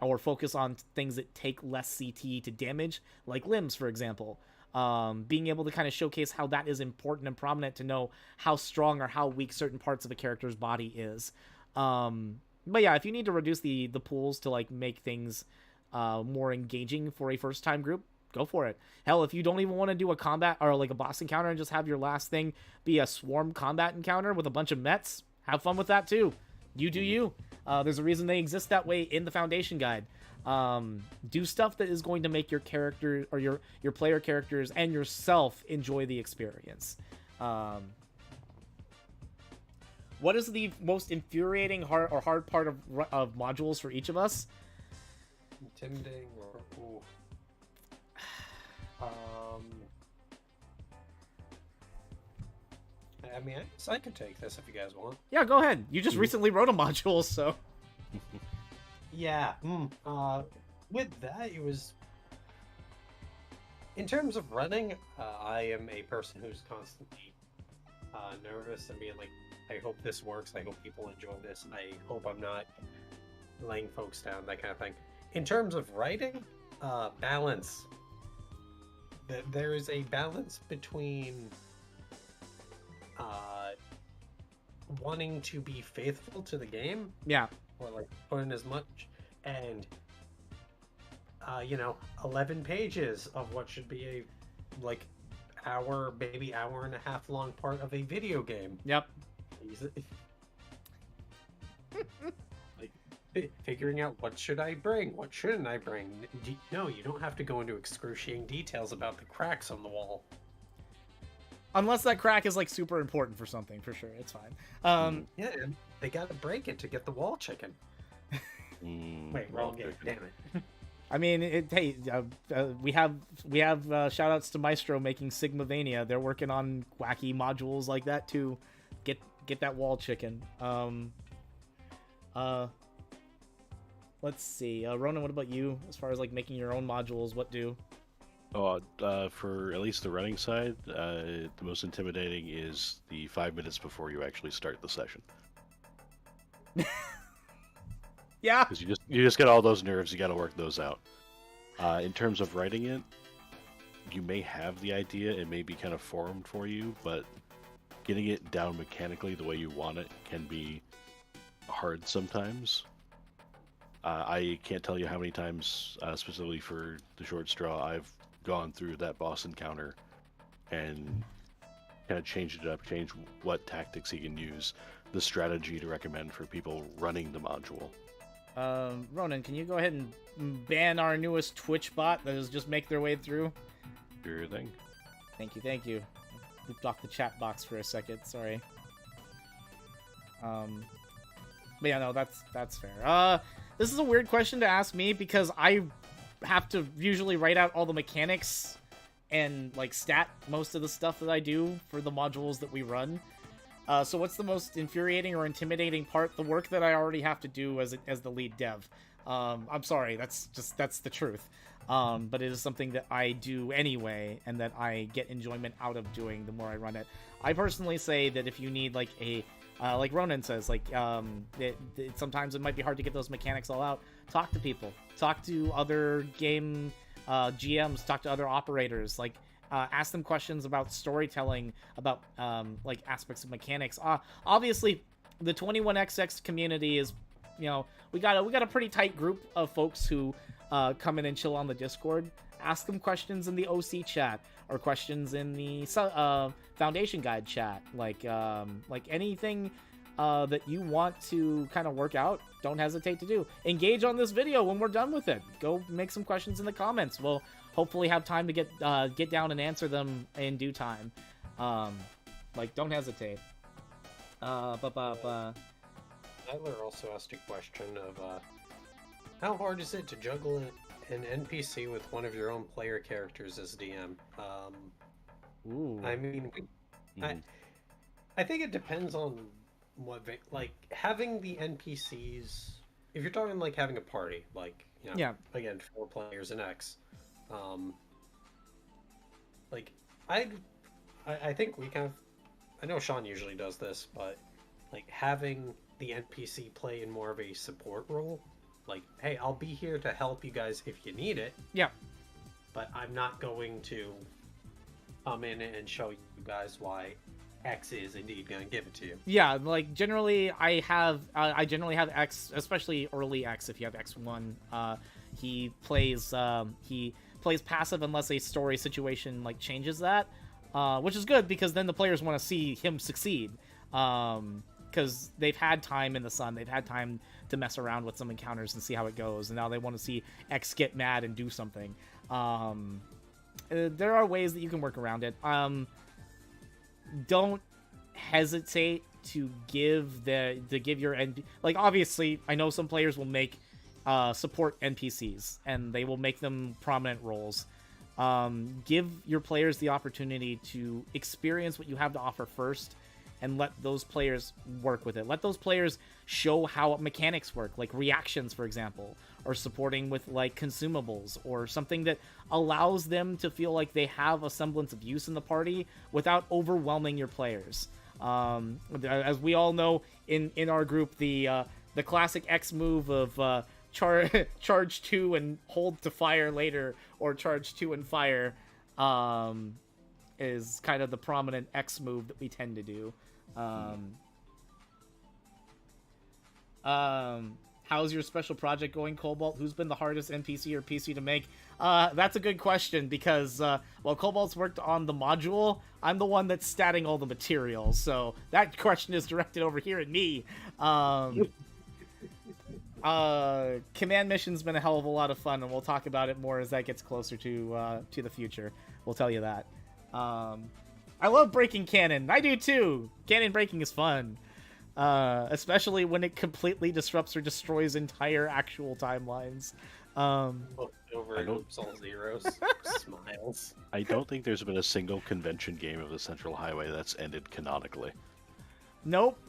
Or focus on things that take less CT to damage, like limbs, for example. Being able to kind of showcase how that is important and prominent to know how strong or how weak certain parts of a character's body is. But yeah, if you need to reduce the pools to like make things more engaging for a first time group, go for it. Hell, if you don't even want to do a combat or like a boss encounter and just have your last thing be a swarm combat encounter with a bunch of Mets, have fun with that too. You do you. There's a reason they exist that way in the Foundation Guide. Do stuff that is going to make your character or your player characters and yourself enjoy the experience. What is the most infuriating hard part of modules for each of us? Intimidating or ooh. I mean, I could take this if you guys want. Yeah, go ahead. You just recently wrote a module, so. Yeah. With that, it was. In terms of running, I am a person who's constantly nervous and being like, I hope this works. I hope people enjoy this. I hope I'm not laying folks down, that kind of thing. In terms of writing, balance. There is a balance between wanting to be faithful to the game, yeah, or like put in as much, and 11 pages of what should be a like hour, maybe hour and a half long part of a video game. Yep. Like figuring out what should I bring, what shouldn't I bring. No, you don't have to go into excruciating details about the cracks on the wall. Unless that crack is like super important for something, for sure, it's fine. Yeah, and they gotta break it to get the wall chicken. Wait, wrong game. Damn it. I mean, we have shout outs to Maestro making Sigmavania. They're working on wacky modules like that to get that wall chicken. Let's see, Ronan, what about you? As far as like making your own modules, what do? For at least the running side, the most intimidating is the 5 minutes before you actually start the session. Yeah, because you just got all those nerves. You got to work those out. In terms of writing it, you may have the idea; it may be kind of formed for you, but getting it down mechanically the way you want it can be hard sometimes. I can't tell you how many times, specifically for the short straw, I've gone through that boss encounter and kind of changed it up, changed what tactics he can use, the strategy to recommend for people running the module. Ronan, can you go ahead and ban our newest Twitch bot that is just make their way through? Sure thing. Thank you. Flipped off the chat box for a second, sorry. But yeah, no, that's fair. This is a weird question to ask me because I have to usually write out all the mechanics and like stat most of the stuff that I do for the modules that we run. So what's the most infuriating or intimidating part? The work that I already have to do as the lead dev. I'm sorry, that's the truth. But it is something that I do anyway, and that I get enjoyment out of doing the more I run it. I personally say that if you need like like Ronan says, like sometimes it might be hard to get those mechanics all out. Talk to people. Talk to other game GMs, talk to other operators, like ask them questions about storytelling, about like aspects of mechanics. Obviously, the 21XX community is, you know, we got a pretty tight group of folks who come in and chill on the Discord. Ask them questions in the OC chat or questions in the Foundation Guide chat, like anything that you want to kind of work out. Don't hesitate to do. Engage on this video when we're done with it. Go make some questions in the comments. We'll hopefully have time to get down and answer them in due time. Like, don't hesitate. Tyler also asked a question of how hard is it to juggle an NPC with one of your own player characters as DM? Ooh. I mean, I think it depends on what, like, having the NPCs. If you're talking like having a party, like, you know, yeah, again, 4 players and X, like I think we kind of, I know Sean usually does this, but like having the NPC play in more of a support role, like, hey, I'll be here to help you guys if you need it. Yeah. But I'm not going to come in and show you guys why X is indeed going to give it to you. Yeah, like generally I generally have X, especially early X. If you have X1, he plays passive unless a story situation like changes that, which is good because then the players want to see him succeed. Because they've had time in the sun, they've had time to mess around with some encounters and see how it goes, and now they want to see X get mad and do something. There are ways that you can work around it. Don't hesitate to give your like, obviously I know some players will make support NPCs and they will make them prominent roles. Give your players the opportunity to experience what you have to offer first, and let those players work with it. Let those players show how mechanics work, like reactions, for example, or supporting with like consumables, or something that allows them to feel like they have a semblance of use in the party without overwhelming your players. As we all know in our group, the classic X move of charge 2 and hold to fire later, or charge 2 and fire, is kind of the prominent X move that we tend to do. How's your special project going, Cobalt? Who's been the hardest NPC or PC to make? That's a good question, because while Cobalt's worked on the module, I'm the one that's statting all the materials, so that question is directed over here at me. Command mission's been a hell of a lot of fun, and we'll talk about it more as that gets closer to the future. We'll tell you that. I love breaking canon. I do too. Canon breaking is fun. Especially when it completely disrupts or destroys entire actual timelines. Over oops, all zeros. Smiles. I don't think there's been a single convention game of the Central Highway that's ended canonically. Nope.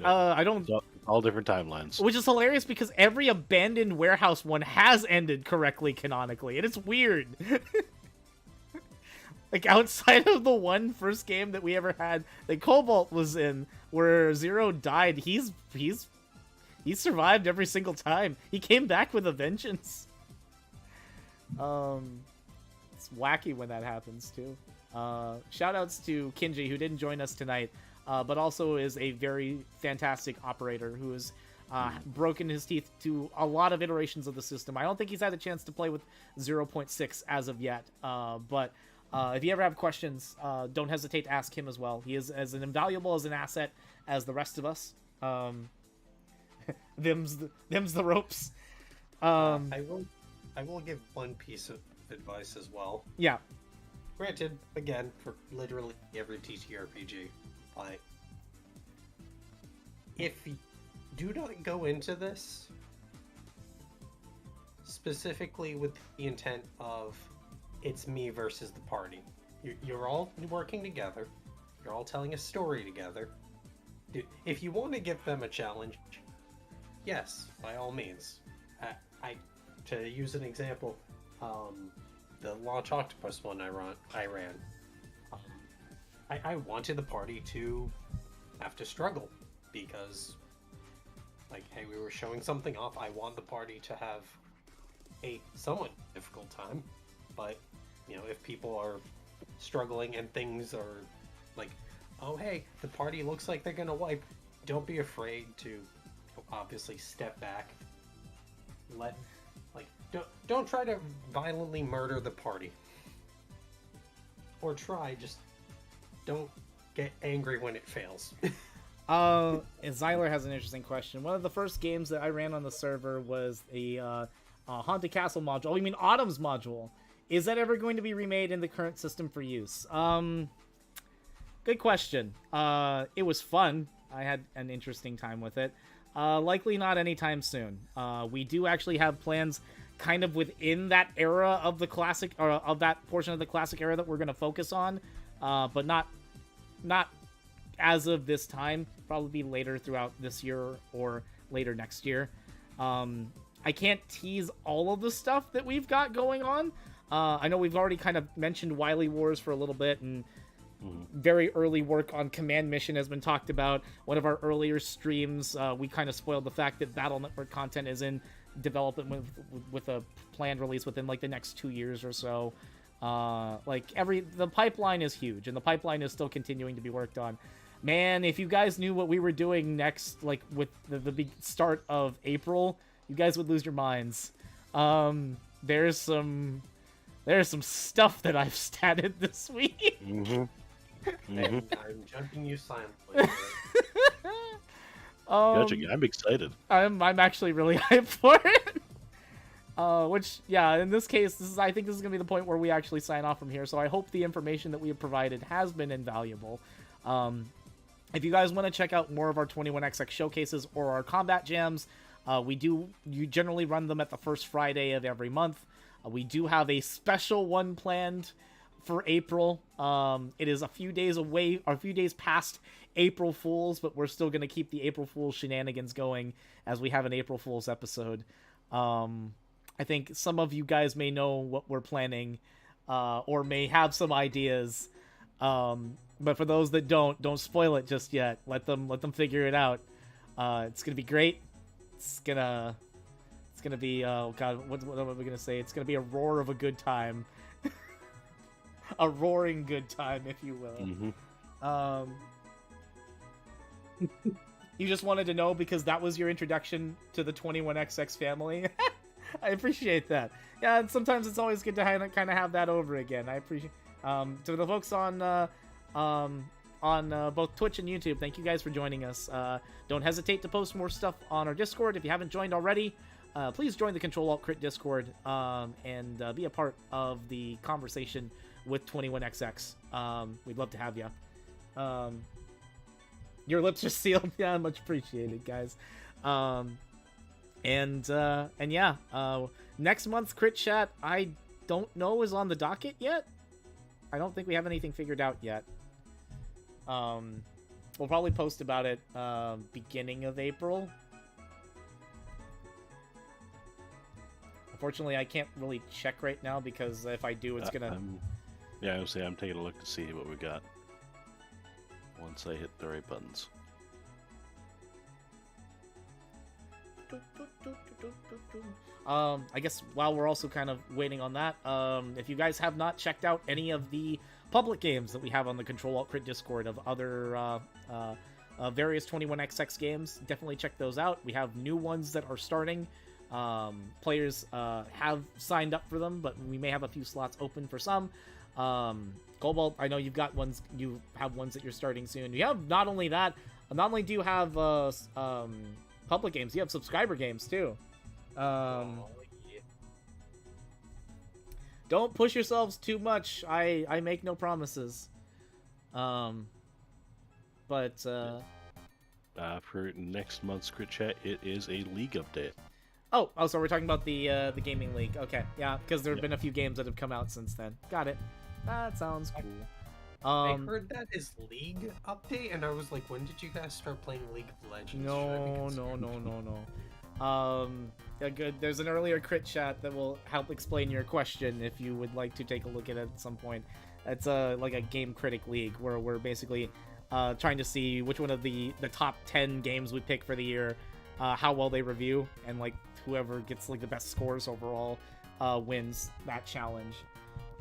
I don't. All different timelines. Which is hilarious because every abandoned warehouse one has ended correctly canonically, and it's weird. Like, outside of the one first game that we ever had that Cobalt was in, where Zero died, he's survived every single time. He came back with a vengeance. It's wacky when that happens too. Shoutouts to Kinji, who didn't join us tonight, but also is a very fantastic operator who has broken his teeth to a lot of iterations of the system. I don't think he's had a chance to play with 0.6 as of yet, but if you ever have questions, don't hesitate to ask him as well. He is as invaluable as an asset as the rest of us. Them's the ropes. I will give one piece of advice as well. Yeah. Granted, again, for literally every TTRPG, but if you do not go into this specifically with the intent of it's me versus the party. You're all working together. You're all telling a story together. If you want to give them a challenge, yes, by all means. To use an example, the Launch Octopus one I ran. I wanted the party to have to struggle because, like, hey, we were showing something off. I want the party to have a somewhat difficult time. But if people are struggling and things are like, oh hey, the party looks like they're gonna wipe, don't be afraid to obviously step back. Don't try to violently murder the party. Or just don't get angry when it fails. And Zyler has an interesting question. One of the first games that I ran on the server was a Haunted Castle module. Oh, you mean Autumn's module? Is that ever going to be remade in the current system for use? Good question. It was fun. I had an interesting time with it. Likely not anytime soon. We do actually have plans kind of within that era of the classic, or of that portion of the classic era that we're going to focus on, but not as of this time. Probably be later throughout this year or later next year. I can't tease all of the stuff that we've got going on. I know we've already kind of mentioned Wily Wars for a little bit, and very early work on Command Mission has been talked about. One of our earlier streams, we kind of spoiled the fact that Battle Network content is in development with a planned release within like the next 2 years or so. The pipeline is huge, and the pipeline is still continuing to be worked on. Man, if you guys knew what we were doing next, like with the big start of April, you guys would lose your minds. There's some stuff that I've statted this week. And I'm judging you silently. I'm excited. I'm actually really hyped for it. Which, yeah, in this case, I think this is going to be the point where we actually sign off from here. So I hope the information that we have provided has been invaluable. If you guys want to check out more of our 21XX showcases or our combat jams, you generally run them at the first Friday of every month. We do have a special one planned for April. It is a few days away, or a few days past April Fools, but we're still going to keep the April Fools shenanigans going as we have an April Fools episode. I think some of you guys may know what we're planning, or may have some ideas. But for those that don't spoil it just yet. Let them figure it out. It's gonna be great. It's gonna be, oh god, what am I gonna say? It's gonna be a roar of a good time. A roaring good time, if you will. You just wanted to know because that was your introduction to the 21XX family. I appreciate that. Yeah, and sometimes it's always good to kind of have that over again. I appreciate. To the folks on both Twitch and YouTube, thank you guys for joining us. Don't hesitate to post more stuff on our Discord. If you haven't joined already, please join the CtrlAltCrit Discord and be a part of the conversation with 21XX. We'd love to have you. Your lips are sealed. Yeah, much appreciated, guys. And yeah, next month's Crit Chat, I don't know is on the docket yet. I don't think we have anything figured out yet. We'll probably post about it beginning of April. Unfortunately, I can't really check right now because if I do, it's gonna... I would say I'm taking a look to see what we got once I hit the right buttons. I guess while we're also kind of waiting on that, if you guys have not checked out any of the public games that we have on the CtrlAltCrit Discord of other various 21XX games, definitely check those out. We have new ones that are starting. Players have signed up for them, but we may have a few slots open for some. Cobalt, I know you've got ones. You have ones that you're starting soon. You have not only that, not only do you have public games, you have subscriber games too. Don't push yourselves too much. I make no promises. But for next month's Crit Chat, it is a League update. Oh, so we're talking about the gaming league. Okay, yeah, because there have been a few games that have come out since then. Got it. That sounds cool. I heard that is League update, and I was like, when did you guys start playing League of Legends? No. Yeah, good. There's an earlier Crit Chat that will help explain your question if you would like to take a look at it at some point. It's like a game critic league where we're basically trying to see which one of the top 10 games we pick for the year, how well they review, and like whoever gets like the best scores overall wins that challenge.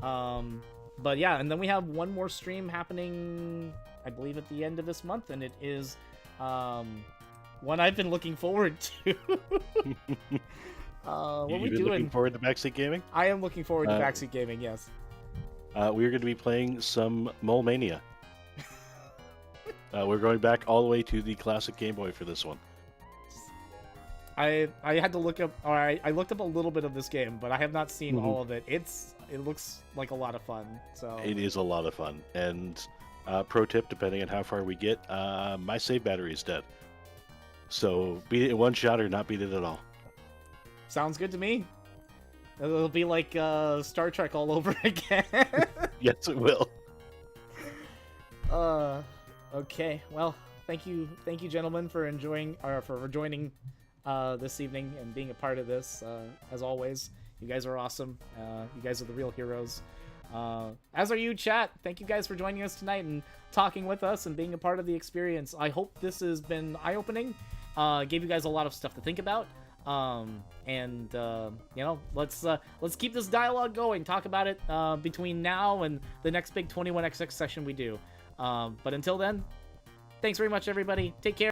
But yeah, and then we have one more stream happening, I believe, at the end of this month, and it is one I've been looking forward to. What are we You've been doing? looking forward to Backseat Gaming? I am looking forward to Backseat Gaming, yes. We're going to be playing some Mole Mania. We're going back all the way to the classic Game Boy for this one. I had to look up, or I looked up a little bit of this game, but I have not seen all of it. It looks like a lot of fun. So It is a lot of fun. And pro tip, depending on how far we get, my save battery is dead. So beat it in one shot or not beat it at all. sounds good to me. It'll be like Star Trek all over again. Yes, it will. Okay. Well, thank you, gentlemen, for joining this evening and being a part of this. As always, you guys are awesome. You guys are the real heroes. As are you, chat. Thank you guys for joining us tonight and talking with us and being a part of the experience. I hope this has been eye-opening. Gave you guys a lot of stuff to think about. You know, let's keep this dialogue going. Talk about it between now and the next big 21XX session we do. But until then, thanks very much, everybody. Take care.